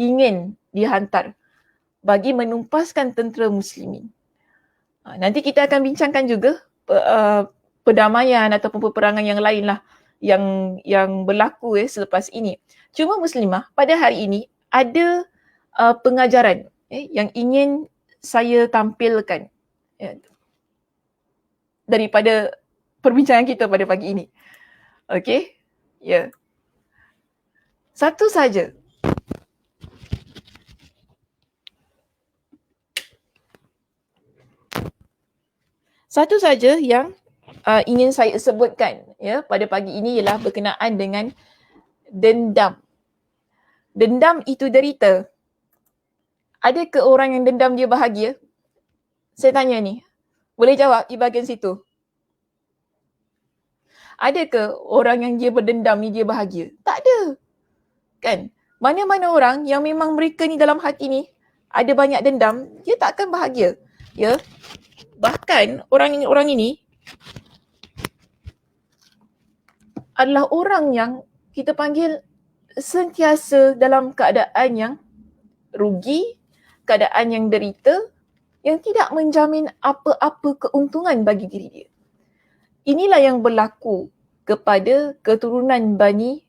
ingin dihantar bagi menumpaskan tentera muslimin. Nanti kita akan bincangkan juga perdamaian ataupun peperangan yang lain lah yang berlaku selepas ini. Cuma Muslimah, pada hari ini ada pengajaran yang ingin saya tampilkan daripada perbincangan kita pada pagi ini. Okey? Ya. Satu saja. Satu saja yang ingin saya sebutkan pada pagi ini ialah berkenaan dengan dendam. Dendam itu derita. Ada ke orang yang dendam dia bahagia? Saya tanya ni. Boleh jawab di bahagian situ. Ada ke orang yang dia berdendam ni dia bahagia? Tak ada. Kan? Mana-mana orang yang memang mereka ni dalam hati ni ada banyak dendam, dia tak akan bahagia. Ya. Bahkan orang ini adalah orang yang kita panggil sentiasa dalam keadaan yang rugi, keadaan yang derita, yang tidak menjamin apa-apa keuntungan bagi diri dia. Inilah yang berlaku kepada keturunan Bani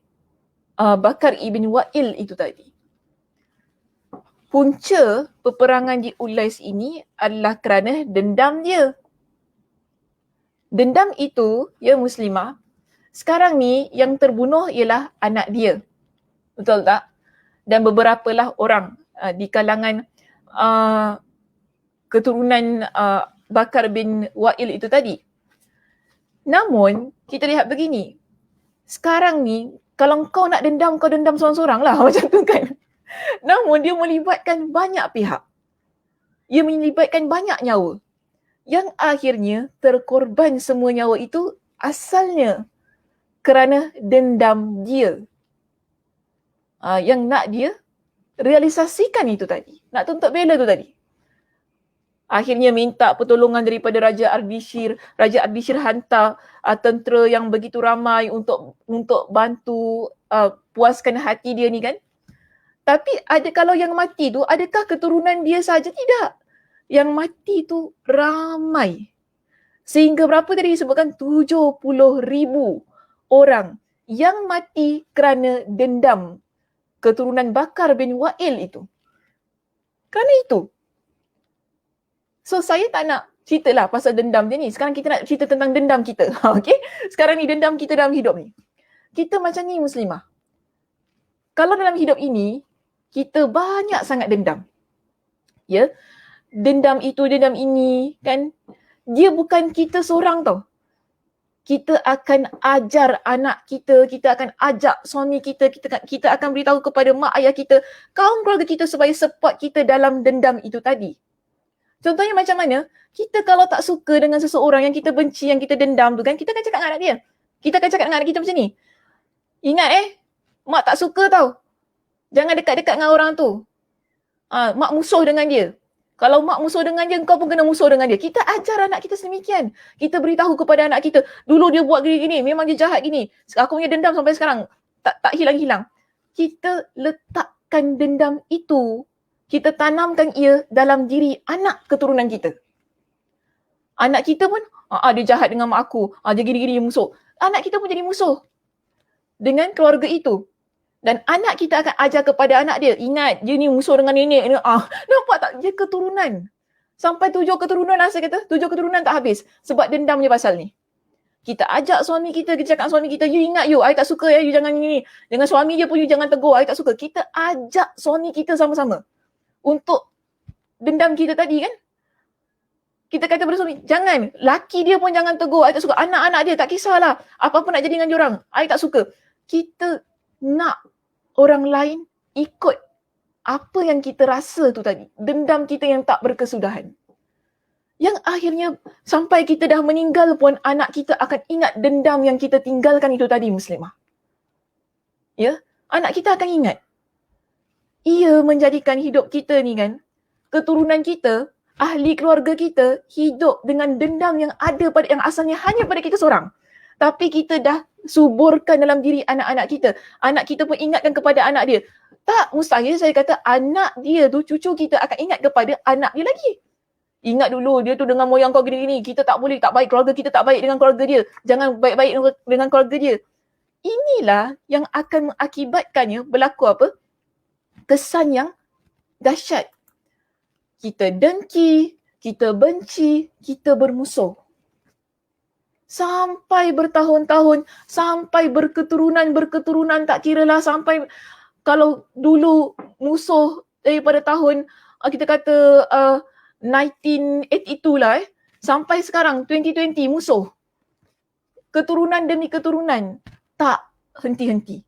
Bakar ibn Wa'il itu tadi. Punca peperangan di Ulais ini adalah kerana dendam dia. Dendam itu, ya Muslimah, sekarang ni yang terbunuh ialah anak dia. Betul tak? Dan beberapa lah orang di kalangan keturunan Bakar bin Wa'il itu tadi. Namun, kita lihat begini. Sekarang ni, kalau kau nak dendam, kau dendam seorang-seorang lah macam tu kan. Namun, dia melibatkan banyak pihak. Ia melibatkan banyak nyawa. Yang akhirnya terkorban semua nyawa itu asalnya kerana dendam dia. Yang nak dia realisasikan itu tadi. Nak tuntut bela tu tadi. Akhirnya minta pertolongan daripada Raja Ardishir. Raja Ardishir hantar tentera yang begitu ramai untuk bantu puaskan hati dia ni kan. Tapi kalau yang mati tu, adakah keturunan dia saja? Tidak. Yang mati tu ramai. Sehingga berapa tadi disebutkan? 70,000 orang yang mati kerana dendam keturunan Bakar bin Wa'il itu. Kerana itu. So saya tak nak ceritalah pasal dendam dia ni. Sekarang kita nak cerita tentang dendam kita. Okay? Sekarang ni dendam kita dalam hidup ni. Kita macam ni Muslimah. Kalau dalam hidup ini, kita banyak sangat dendam. Ya? Dendam itu, dendam ini kan. Dia bukan kita seorang tau. Kita akan ajar anak kita, kita akan ajak suami kita, kita akan beritahu kepada mak ayah kita, kaum keluarga kita supaya support kita dalam dendam itu tadi. Contohnya macam mana? Kita kalau tak suka dengan seseorang yang kita benci, yang kita dendam tu kan, kita akan cakap dengan anak dia. Kita akan cakap dengan anak kita macam ni. Ingat mak tak suka tau. Jangan dekat-dekat dengan orang tu. Mak musuh dengan dia. Kalau mak musuh dengan dia, kau pun kena musuh dengan dia. Kita ajar anak kita sedemikian. Kita beritahu kepada anak kita, dulu dia buat gini-gini, memang dia jahat gini. Aku punya dendam sampai sekarang tak hilang-hilang. Kita letakkan dendam itu, kita tanamkan ia dalam diri anak keturunan kita. Anak kita pun, dia jahat dengan mak aku, dia gini-gini, dia musuh. Anak kita pun jadi musuh dengan keluarga itu. Dan anak kita akan ajar kepada anak dia, ingat dia ni musuh dengan nenek. Nampak tak? Dia keturunan. Sampai 7 keturunan lah saya kata. 7 keturunan tak habis. Sebab dendam je pasal ni. Kita ajak suami kita, kita cakap suami kita, you ingat you, I tak suka you jangan ni. Dengan suami dia pun you jangan tegur, I tak suka. Kita ajak suami kita sama-sama. Untuk dendam kita tadi kan. Kita kata pada suami, jangan. Laki dia pun jangan tegur, I tak suka. Anak-anak dia tak kisahlah. Apa-apa nak jadi dengan diorang, I tak suka. Kita nak orang lain ikut apa yang kita rasa tu tadi. Dendam kita yang tak berkesudahan. Yang akhirnya sampai kita dah meninggal pun anak kita akan ingat dendam yang kita tinggalkan itu tadi Muslimah. Ya, anak kita akan ingat. Ia menjadikan hidup kita ni kan, keturunan kita, ahli keluarga kita hidup dengan dendam yang ada yang asalnya hanya pada kita seorang. Tapi kita dah suburkan dalam diri anak-anak kita. Anak kita pun ingatkan kepada anak dia. Tak mustahil saya kata anak dia tu, cucu kita akan ingat kepada anak dia lagi. Ingat dulu dia tu dengan moyang kau gini-gini. Kita tak boleh, tak baik. Keluarga kita tak baik dengan keluarga dia. Jangan baik-baik dengan keluarga dia. Inilah yang akan mengakibatkannya berlaku apa? Kesan yang dahsyat. Kita dengki, kita benci, kita bermusuh. Sampai bertahun-tahun, sampai berketurunan tak kiralah, sampai kalau dulu musuh daripada tahun kita kata 1982 lah sampai sekarang 2020 musuh. Keturunan demi keturunan tak henti-henti.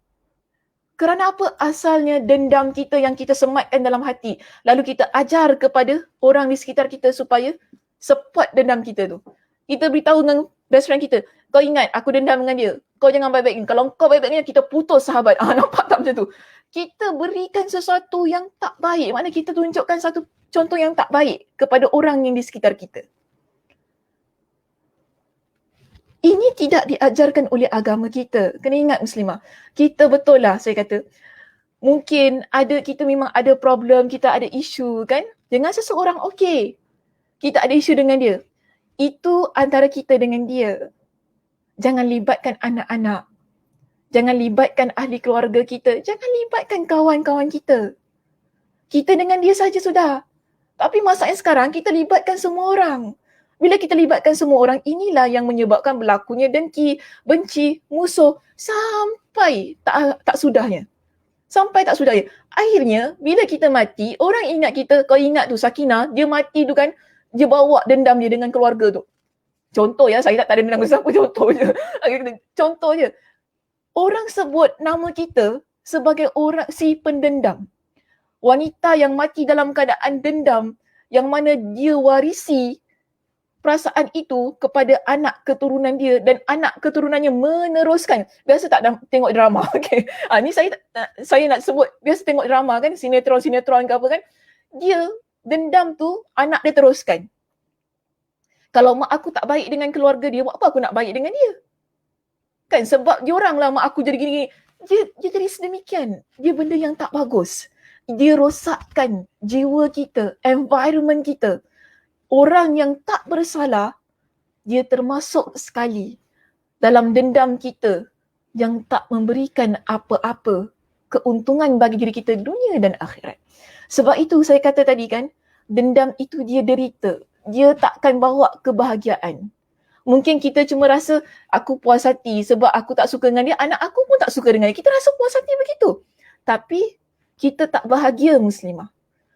Kerana apa? Asalnya dendam kita yang kita sematkan dalam hati. Lalu kita ajar kepada orang di sekitar kita supaya support dendam kita tu. Kita beritahu dengan best friend kita, kau ingat aku dendam dengan dia, kau jangan baik-baik. Kalau kau baik-baik dengan dia, kita putus sahabat. Nampak tak macam tu? Kita berikan sesuatu yang tak baik. Maknanya kita tunjukkan satu contoh yang tak baik kepada orang yang di sekitar kita. Ini tidak diajarkan oleh agama kita. Kena ingat Muslimah. Kita betul lah saya kata. Mungkin kita memang ada problem, kita ada isu kan. Dengan seseorang okey. Kita ada isu dengan dia. Itu antara kita dengan dia. Jangan libatkan anak-anak. Jangan libatkan ahli keluarga kita. Jangan libatkan kawan-kawan kita. Kita dengan dia saja sudah. Tapi masalahnya sekarang kita libatkan semua orang. Bila kita libatkan semua orang, inilah yang menyebabkan berlakunya dengki, benci, musuh sampai tak sudahnya. Sampai tak sudahnya. Akhirnya, bila kita mati, orang ingat kita, kau ingat tu Sakinah, dia mati tu kan, dia bawa dendam dia dengan keluarga tu. Contoh ya, saya tak ada dendam dengan siapa, contoh je. Contoh je. Orang sebut nama kita sebagai orang si pendendam. Wanita yang mati dalam keadaan dendam, yang mana dia warisi perasaan itu kepada anak keturunan dia dan anak keturunannya meneruskan. Biasa tak tengok drama, okay. Ni saya nak sebut, biasa tengok drama kan, sinetron ke apa kan. Dia dendam tu anak dia teruskan. Kalau mak aku tak baik dengan keluarga dia, buat apa aku nak baik dengan dia? Kan sebab diorang lah mak aku jadi gini-gini. Dia jadi sedemikian. Dia benda yang tak bagus. Dia rosakkan jiwa kita, environment kita. Orang yang tak bersalah, dia termasuk sekali dalam dendam kita yang tak memberikan apa-apa keuntungan bagi diri kita dunia dan akhirat. Sebab itu saya kata tadi kan, dendam itu dia derita. Dia takkan bawa kebahagiaan. Mungkin kita cuma rasa aku puas hati sebab aku tak suka dengan dia, anak aku pun tak suka dengan dia. Kita rasa puas hati begitu. Tapi kita tak bahagia muslimah.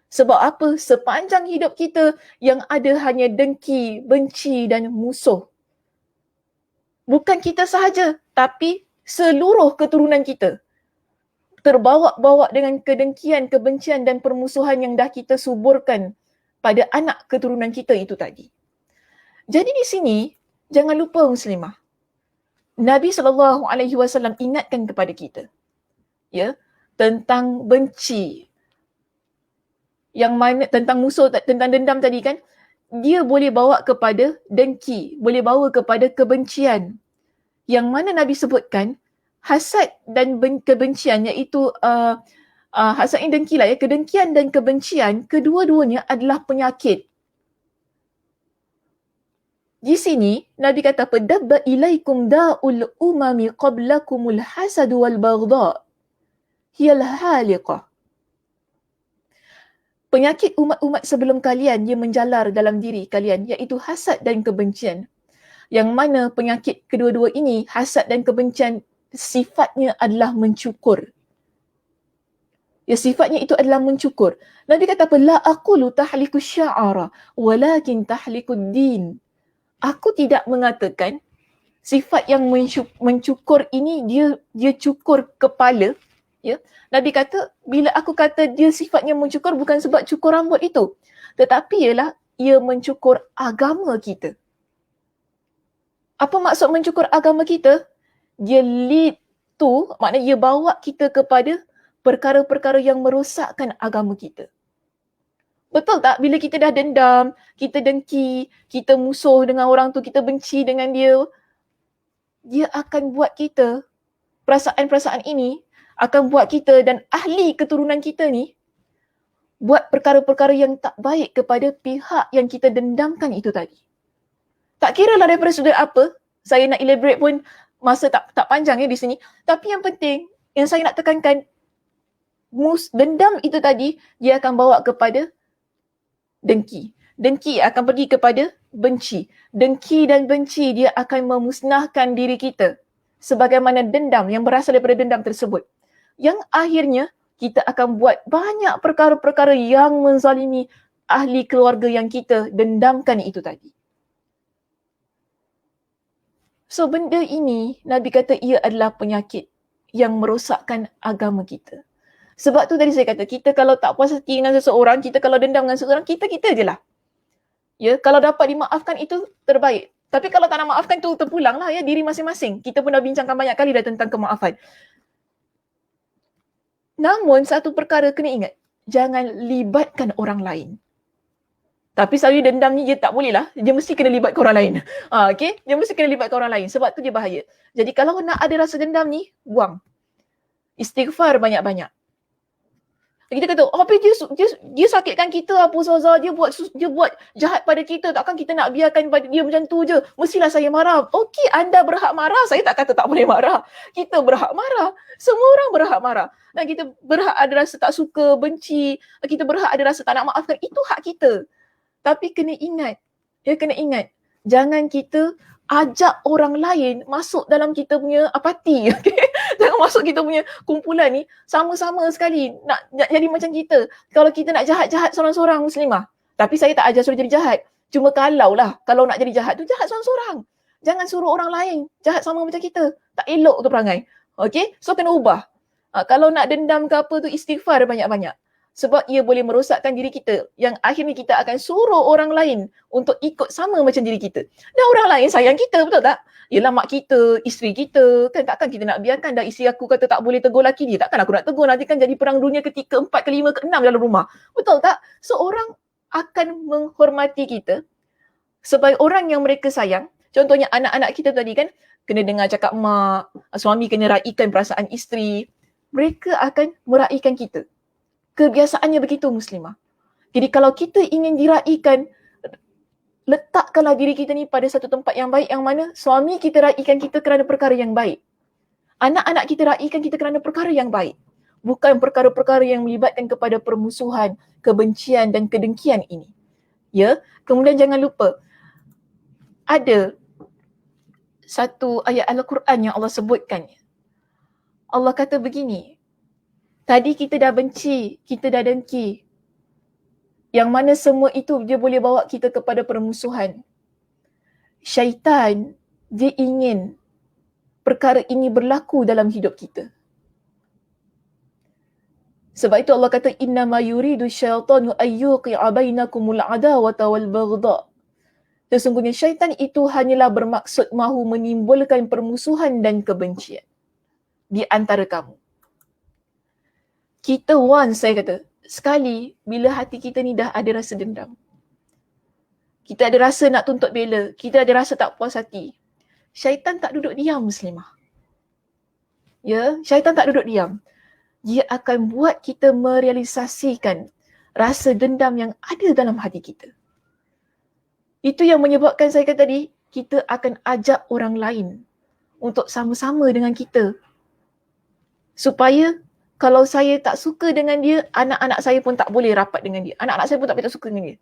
Sebab apa? Sepanjang hidup kita yang ada hanya dengki, benci dan musuh. Bukan kita sahaja, tapi seluruh keturunan kita terbawa-bawa dengan kedengkian, kebencian dan permusuhan yang dah kita suburkan pada anak keturunan kita itu tadi. Jadi di sini, jangan lupa muslimah. Nabi SAW ingatkan kepada kita, ya, tentang benci, yang mana tentang musuh, tentang dendam tadi kan, dia boleh bawa kepada dengki, boleh bawa kepada kebencian. Yang mana Nabi sebutkan, hasad dan kebencian, iaitu hasad ini dengki lah ya, kedengkian dan kebencian, kedua-duanya adalah penyakit. Di sini, Nabi kata apa? Dabba ilaikum da'ul umami qablakumul hasadu wal baghdha. Hiyal haliqah. Penyakit umat-umat sebelum kalian dia menjalar dalam diri kalian, iaitu hasad dan kebencian. Yang mana penyakit kedua-dua ini, hasad dan kebencian, sifatnya adalah mencukur. Ya, sifatnya itu adalah mencukur. Nabi kata apa? La aqulu tahliku sya'ara walakin tahliku din. Aku tidak mengatakan sifat yang mencukur ini dia cukur kepala, ya. Nabi kata, bila aku kata dia sifatnya mencukur, bukan sebab cukur rambut itu, tetapi ialah ia mencukur agama kita. Apa maksud mencukur agama kita? Dia lead to, maknanya ia bawa kita kepada perkara-perkara yang merosakkan agama kita. Betul tak? Bila kita dah dendam, kita dengki, kita musuh dengan orang tu, kita benci dengan dia, dia akan buat kita, perasaan-perasaan ini akan buat kita dan ahli keturunan kita ni buat perkara-perkara yang tak baik kepada pihak yang kita dendamkan itu tadi. Tak kira lah daripada sudut apa, saya nak elaborate pun masa tak panjang ya di sini. Tapi yang penting, yang saya nak tekankan, dendam itu tadi, dia akan bawa kepada dengki. Dengki akan pergi kepada benci. Dengki dan benci dia akan memusnahkan diri kita. Sebagaimana dendam yang berasal daripada dendam tersebut. Yang akhirnya kita akan buat banyak perkara-perkara yang menzalimi ahli keluarga yang kita dendamkan itu tadi. So benda ini, Nabi kata ia adalah penyakit yang merosakkan agama kita. Sebab tu tadi saya kata, kita kalau tak puas hati dengan seseorang, kita kalau dendam dengan seseorang, kita je lah. Ya, kalau dapat dimaafkan itu terbaik. Tapi kalau tak nak maafkan tu terpulanglah ya, diri masing-masing. Kita pun dah bincangkan banyak kali dah tentang kemaafan. Namun satu perkara kena ingat, jangan libatkan orang lain. Tapi selalu dendam ni dia tak boleh lah, dia mesti kena libatkan orang lain. Okay? Dia mesti kena libatkan orang lain sebab tu dia bahaya. Jadi kalau nak ada rasa dendam ni, buang. Istighfar banyak-banyak. Kita kata, tapi dia sakitkan kita apa Ustazah, dia buat jahat pada kita, takkan kita nak biarkan pada dia macam tu je. Mestilah saya marah. Okey, anda berhak marah. Saya tak kata tak boleh marah. Kita berhak marah. Semua orang berhak marah. Dan kita berhak ada rasa tak suka, benci. Kita berhak ada rasa tak nak maafkan. Itu hak kita. Tapi kena ingat, Ya, kena ingat, jangan kita ajak orang lain masuk dalam kita punya apati. Okay? Jangan masuk kita punya kumpulan ni sama-sama sekali nak jadi macam kita. Kalau kita nak jahat-jahat seorang-seorang muslimah. Tapi saya tak ajar suruh jadi jahat. Cuma kalau nak jadi jahat tu jahat seorang-seorang. Jangan suruh orang lain jahat sama macam kita. Tak elok tu perangai. Okay? So kena ubah. Kalau nak dendam ke apa tu, istighfar banyak-banyak. Sebab ia boleh merosakkan diri kita, yang akhirnya kita akan suruh orang lain untuk ikut sama macam diri kita. Dan orang lain sayang kita, betul tak? Yelah mak kita, isteri kita, kan takkan kita nak biarkan dah isteri aku kata tak boleh tegur laki dia. Takkan aku nak tegur, nanti kan jadi perang dunia ketiga, 4, ke-5, ke-6 dalam rumah. Betul tak? So orang akan menghormati kita sebagai orang yang mereka sayang. Contohnya anak-anak kita tadi kan, kena dengar cakap mak, suami kena raikan perasaan isteri. Mereka akan meraikan kita. Kebiasaannya begitu muslimah. Jadi kalau kita ingin diraikan, letakkanlah diri kita ni pada satu tempat yang baik, yang mana suami kita raikan kita kerana perkara yang baik. Anak-anak kita raikan kita kerana perkara yang baik. Bukan perkara-perkara yang melibatkan kepada permusuhan, kebencian dan kedengkian ini. Ya, kemudian jangan lupa, ada satu ayat Al-Quran yang Allah sebutkan. Allah kata begini, tadi kita dah benci, kita dah dengki. Yang mana semua itu dia boleh bawa kita kepada permusuhan. Syaitan, dia ingin perkara ini berlaku dalam hidup kita. Sebab itu Allah kata, innama yuridu syaitanu ayyuqi'a bainakumul adawata wal baghdha. Sesungguhnya syaitan itu hanyalah bermaksud mahu menimbulkan permusuhan dan kebencian di antara kamu. Kita saya kata, sekali bila hati kita ni dah ada rasa dendam. Kita ada rasa nak tuntut bela. Kita ada rasa tak puas hati. Syaitan tak duduk diam muslimah. Ya, syaitan tak duduk diam. Dia akan buat kita merealisasikan rasa dendam yang ada dalam hati kita. Itu yang menyebabkan saya kata tadi, kita akan ajak orang lain untuk sama-sama dengan kita. Supaya kalau saya tak suka dengan dia, anak-anak saya pun tak boleh rapat dengan dia. Anak-anak saya pun tak boleh tak suka dengan dia.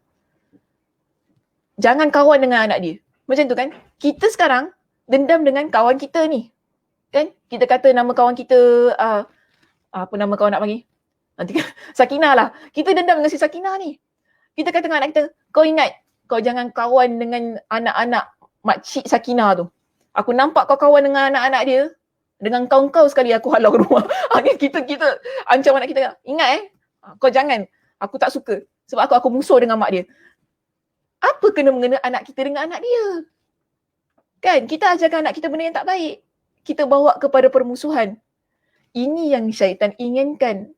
Jangan kawan dengan anak dia. Macam tu kan? Kita sekarang dendam dengan kawan kita ni. Kan? Kita kata nama kawan kita, apa nama kawan nak panggil? Nanti Sakinah lah. Kita dendam dengan si Sakinah ni. Kita kata dengan anak kita, kau ingat, kau jangan kawan dengan anak-anak makcik Sakinah tu. Aku nampak kau kawan dengan anak-anak dia, dengan kau sekali aku halau ke rumah. Kita ancam anak kita. Ingat kau jangan. Aku tak suka. Sebab aku musuh dengan mak dia. Apa kena mengena anak kita dengan anak dia? Kan? Kita ajarkan anak kita benda yang tak baik. Kita bawa kepada permusuhan. Ini yang syaitan inginkan.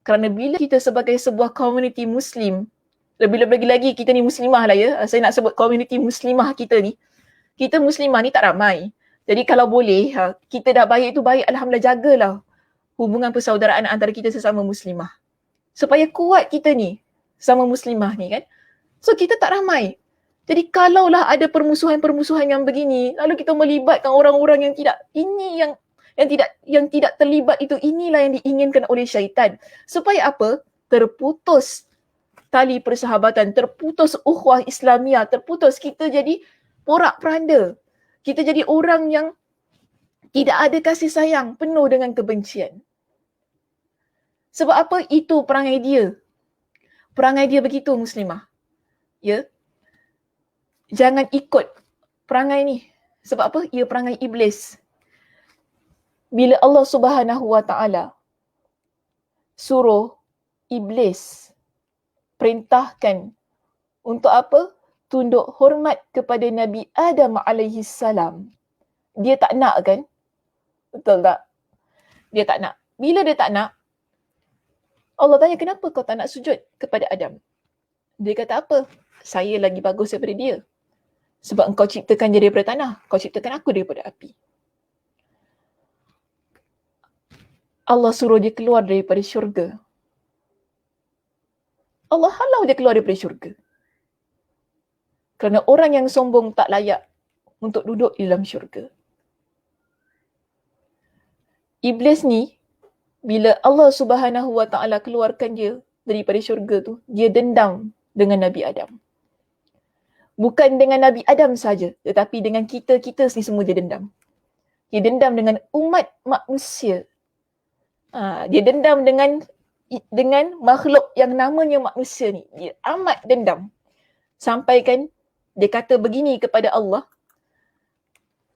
Kerana bila kita sebagai sebuah komuniti Muslim, lebih-lebih lagi kita ni muslimah lah ya. Saya nak sebut komuniti muslimah kita ni. Kita muslimah ni tak ramai. Jadi kalau boleh, kita dah baik tu baik, alhamdulillah, jagalah hubungan persaudaraan antara kita sesama muslimah. Supaya kuat kita ni, sama muslimah ni kan. So kita tak ramai. Jadi kalaulah ada permusuhan-permusuhan yang begini, lalu kita melibatkan orang-orang yang tidak, ini yang tidak terlibat itu, inilah yang diinginkan oleh syaitan. Supaya apa? Terputus tali persahabatan, terputus ukhuwah Islamiah, terputus, kita jadi porak-peranda. Kita jadi orang yang tidak ada kasih sayang, penuh dengan kebencian. Sebab apa? Itu perangai dia. Perangai dia begitu muslimah. Ya. Jangan ikut perangai ni. Sebab apa? Ia perangai iblis. Bila Allah Subhanahu Wa Taala suruh iblis perintahkan untuk apa? Tunduk hormat kepada Nabi Adam alaihi salam. Dia tak nak kan? Betul tak? Dia tak nak. Bila dia tak nak, Allah tanya, kenapa kau tak nak sujud kepada Adam? Dia kata apa? Saya lagi bagus daripada dia. Sebab engkau ciptakan dia daripada tanah. Kau ciptakan aku daripada api. Allah suruh dia keluar daripada syurga. Allah halau dia keluar daripada syurga. Kerana orang yang sombong tak layak untuk duduk di dalam syurga. Iblis ni, bila Allah Subhanahu Wa Taala keluarkan dia daripada syurga tu, dia dendam dengan Nabi Adam. Bukan dengan Nabi Adam saja, tetapi dengan kita ni semua dia dendam. Dia dendam dengan umat manusia. Dia dendam dengan makhluk yang namanya manusia ni. Dia amat dendam. Sampai kan dia kata begini kepada Allah.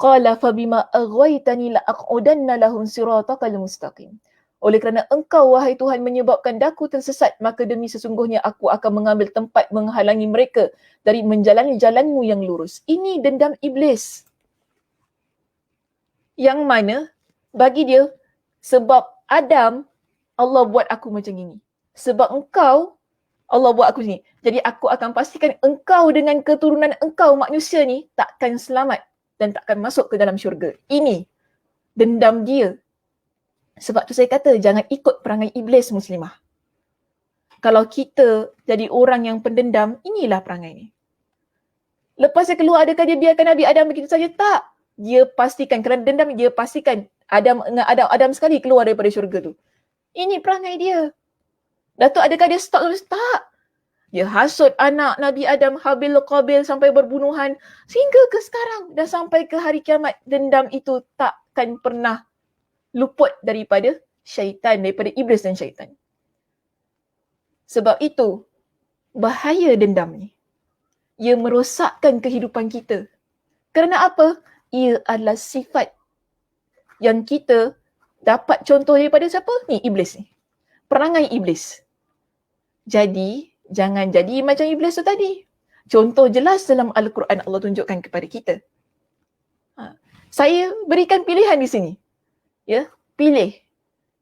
Qala fabima aghwaytani la'aqudanna lahum siratakal mustaqim. Oleh kerana engkau, wahai Tuhan, menyebabkan daku tersesat, maka demi sesungguhnya aku akan mengambil tempat menghalangi mereka dari menjalani jalanmu yang lurus. Ini dendam iblis. Yang mana bagi dia, sebab Adam, Allah buat aku macam ini. Sebab engkau, Allah buat aku ni. Jadi aku akan pastikan engkau dengan keturunan engkau manusia ni takkan selamat dan takkan masuk ke dalam syurga. Ini dendam dia. Sebab tu saya kata jangan ikut perangai iblis muslimah. Kalau kita jadi orang yang pendendam, inilah perangai ni. Lepas dia keluar, adakah dia biarkan Nabi Adam begitu saja? Tak. Dia pastikan, kerana dendam dia pastikan Adam sekali keluar daripada syurga tu. Ini perangai dia. Datuk, adakah dia stop terus? Tak. Dia hasut anak Nabi Adam, Habil Qabil sampai berbunuhan. Sehingga ke sekarang, dah sampai ke hari kiamat, dendam itu takkan pernah luput daripada syaitan, daripada iblis dan syaitan. Sebab itu, bahaya dendam ni. Ia merosakkan kehidupan kita. Kerana apa? Ia adalah sifat yang kita dapat contoh daripada siapa? Ni, iblis ni. Perangai iblis. Jadi, jangan jadi macam iblis tu tadi. Contoh jelas dalam Al-Quran Allah tunjukkan kepada kita. Saya berikan pilihan di sini. Ya, pilih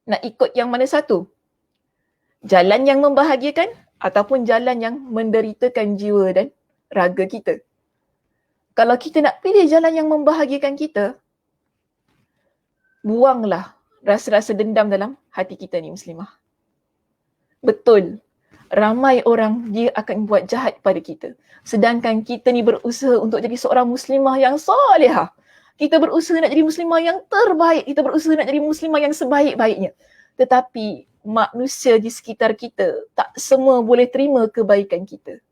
nak ikut yang mana satu. Jalan yang membahagiakan ataupun jalan yang menderitakan jiwa dan raga kita. Kalau kita nak pilih jalan yang membahagiakan kita, buanglah rasa-rasa dendam dalam hati kita ni muslimah. Betul, ramai orang dia akan buat jahat pada kita. Sedangkan kita ni berusaha untuk jadi seorang muslimah yang solehah. Kita berusaha nak jadi muslimah yang terbaik. Kita berusaha nak jadi muslimah yang sebaik-baiknya. Tetapi manusia di sekitar kita tak semua boleh terima kebaikan kita.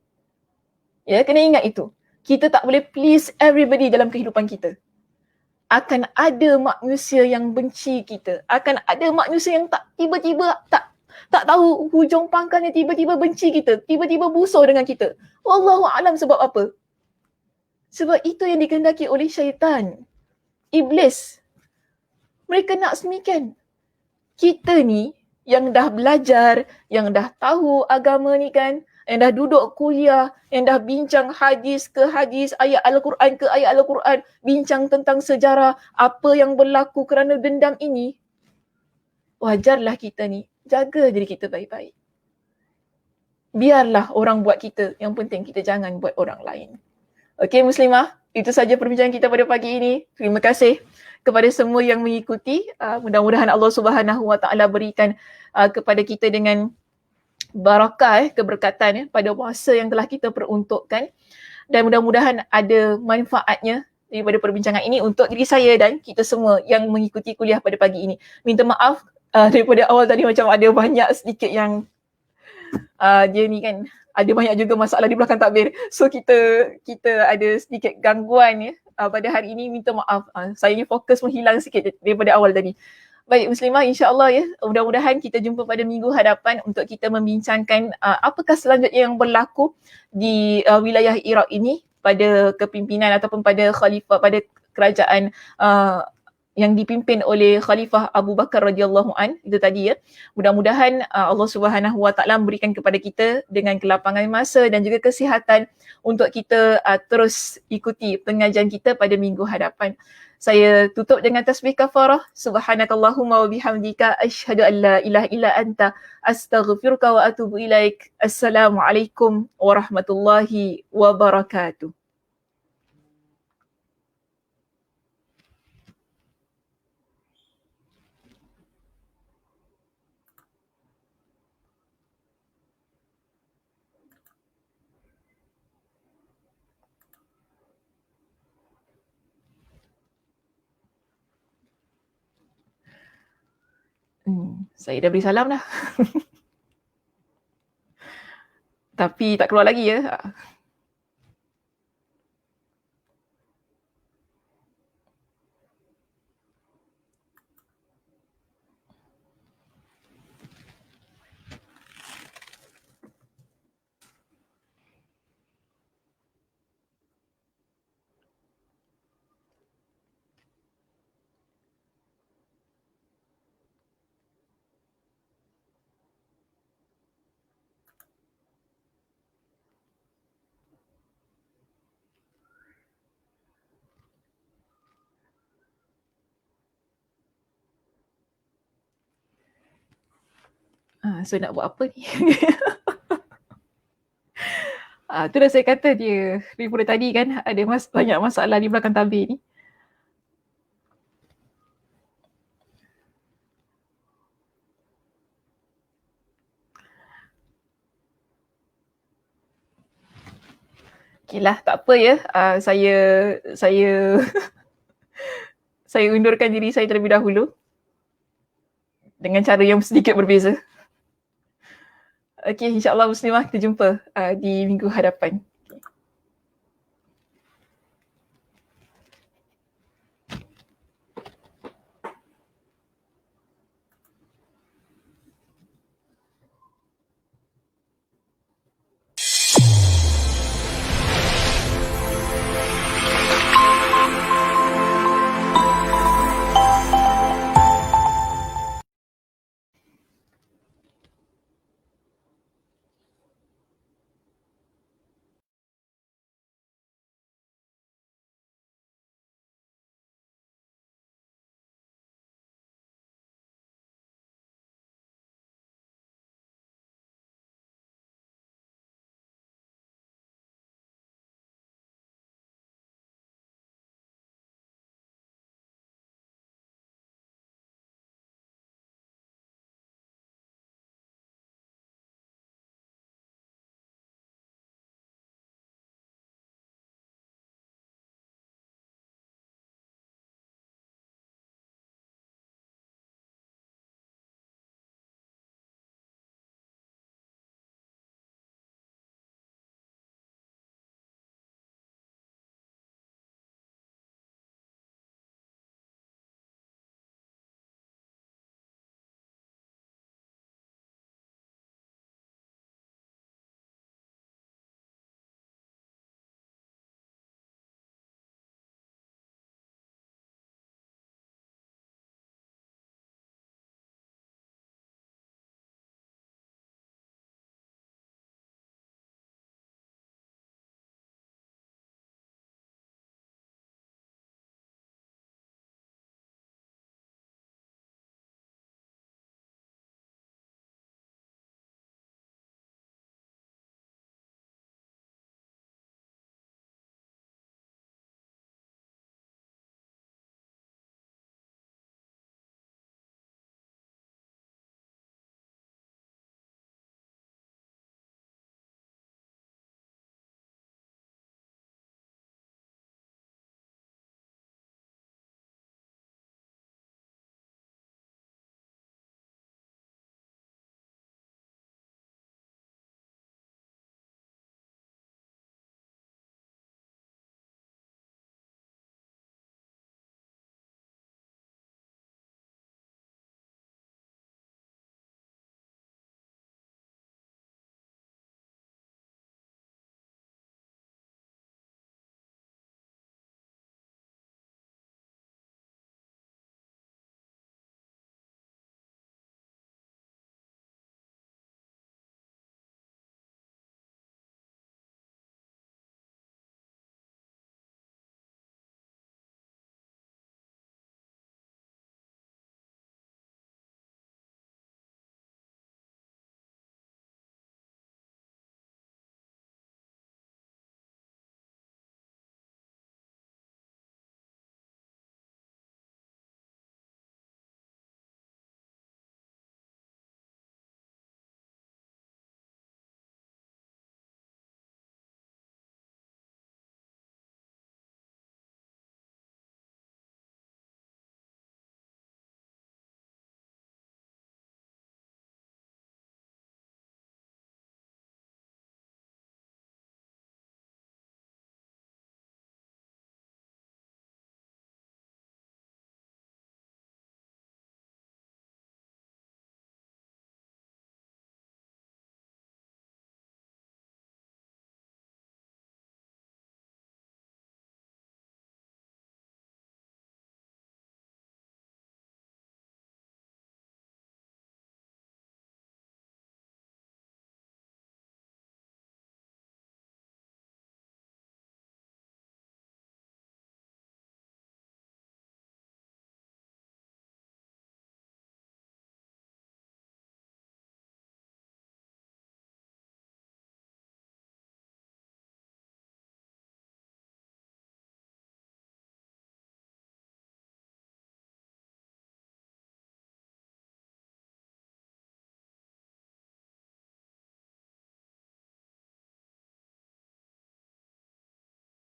Ya, kena ingat itu. Kita tak boleh please everybody dalam kehidupan kita. Akan ada manusia yang benci kita. Akan ada manusia yang tak tiba-tiba tak tahu hujung pangkalnya, tiba-tiba benci kita. Tiba-tiba busuk dengan kita. Wallahu a'lam sebab apa. Sebab itu yang dikehendaki oleh syaitan. Iblis. Mereka nak semikian. Kita ni yang dah belajar, yang dah tahu agama ni kan, yang dah duduk kuliah, yang dah bincang hadis ke hadis, ayat Al-Quran ke ayat Al-Quran, bincang tentang sejarah apa yang berlaku kerana dendam ini, wajarlah kita ni jaga diri kita baik-baik. Biarlah orang buat kita, yang penting kita jangan buat orang lain. Okey muslimah, itu saja perbincangan kita pada pagi ini. Terima kasih kepada semua yang mengikuti. Mudah-mudahan Allah Subhanahu Wa Taala berikan kepada kita dengan barakah, keberkatan pada masa yang telah kita peruntukkan, dan mudah-mudahan ada manfaatnya daripada perbincangan ini untuk diri saya dan kita semua yang mengikuti kuliah pada pagi ini. Minta maaf daripada awal tadi macam ada banyak sedikit yang dia ni kan ada banyak juga masalah di belakang takbir. So kita ada sedikit gangguan ya pada hari ini, minta maaf. Saya ni fokus menghilang sikit daripada awal tadi. Baik muslimah, insya-Allah ya, mudah-mudahan kita jumpa pada minggu hadapan untuk kita membincangkan apakah selanjutnya yang berlaku di wilayah Iraq ini pada kepimpinan ataupun pada khalifah, pada kerajaan yang dipimpin oleh Khalifah Abu Bakar radhiyallahu an. Itu tadi ya. Mudah-mudahan Allah Subhanahu Wa Taala memberikan kepada kita dengan kelapangan masa dan juga kesihatan untuk kita terus ikuti pengajian kita pada minggu hadapan. Saya tutup dengan tasbih kafarah. Subhanakallahumma wa bihamdika asyhadu an la ilaha illa anta astaghfiruka wa atubu ilaik. Assalamualaikum warahmatullahi wabarakatuh. Saya dah beri salam dah. Tapi tak keluar lagi ya. So nak buat apa ni? Itulah saya kata dia daripada tadi kan ada banyak masalah di belakang tabir ni. Okey lah, tak apa ya. Saya saya undurkan diri saya terlebih dahulu dengan cara yang sedikit berbeza. Okey, insya-Allah Muslimah kita jumpa di minggu hadapan.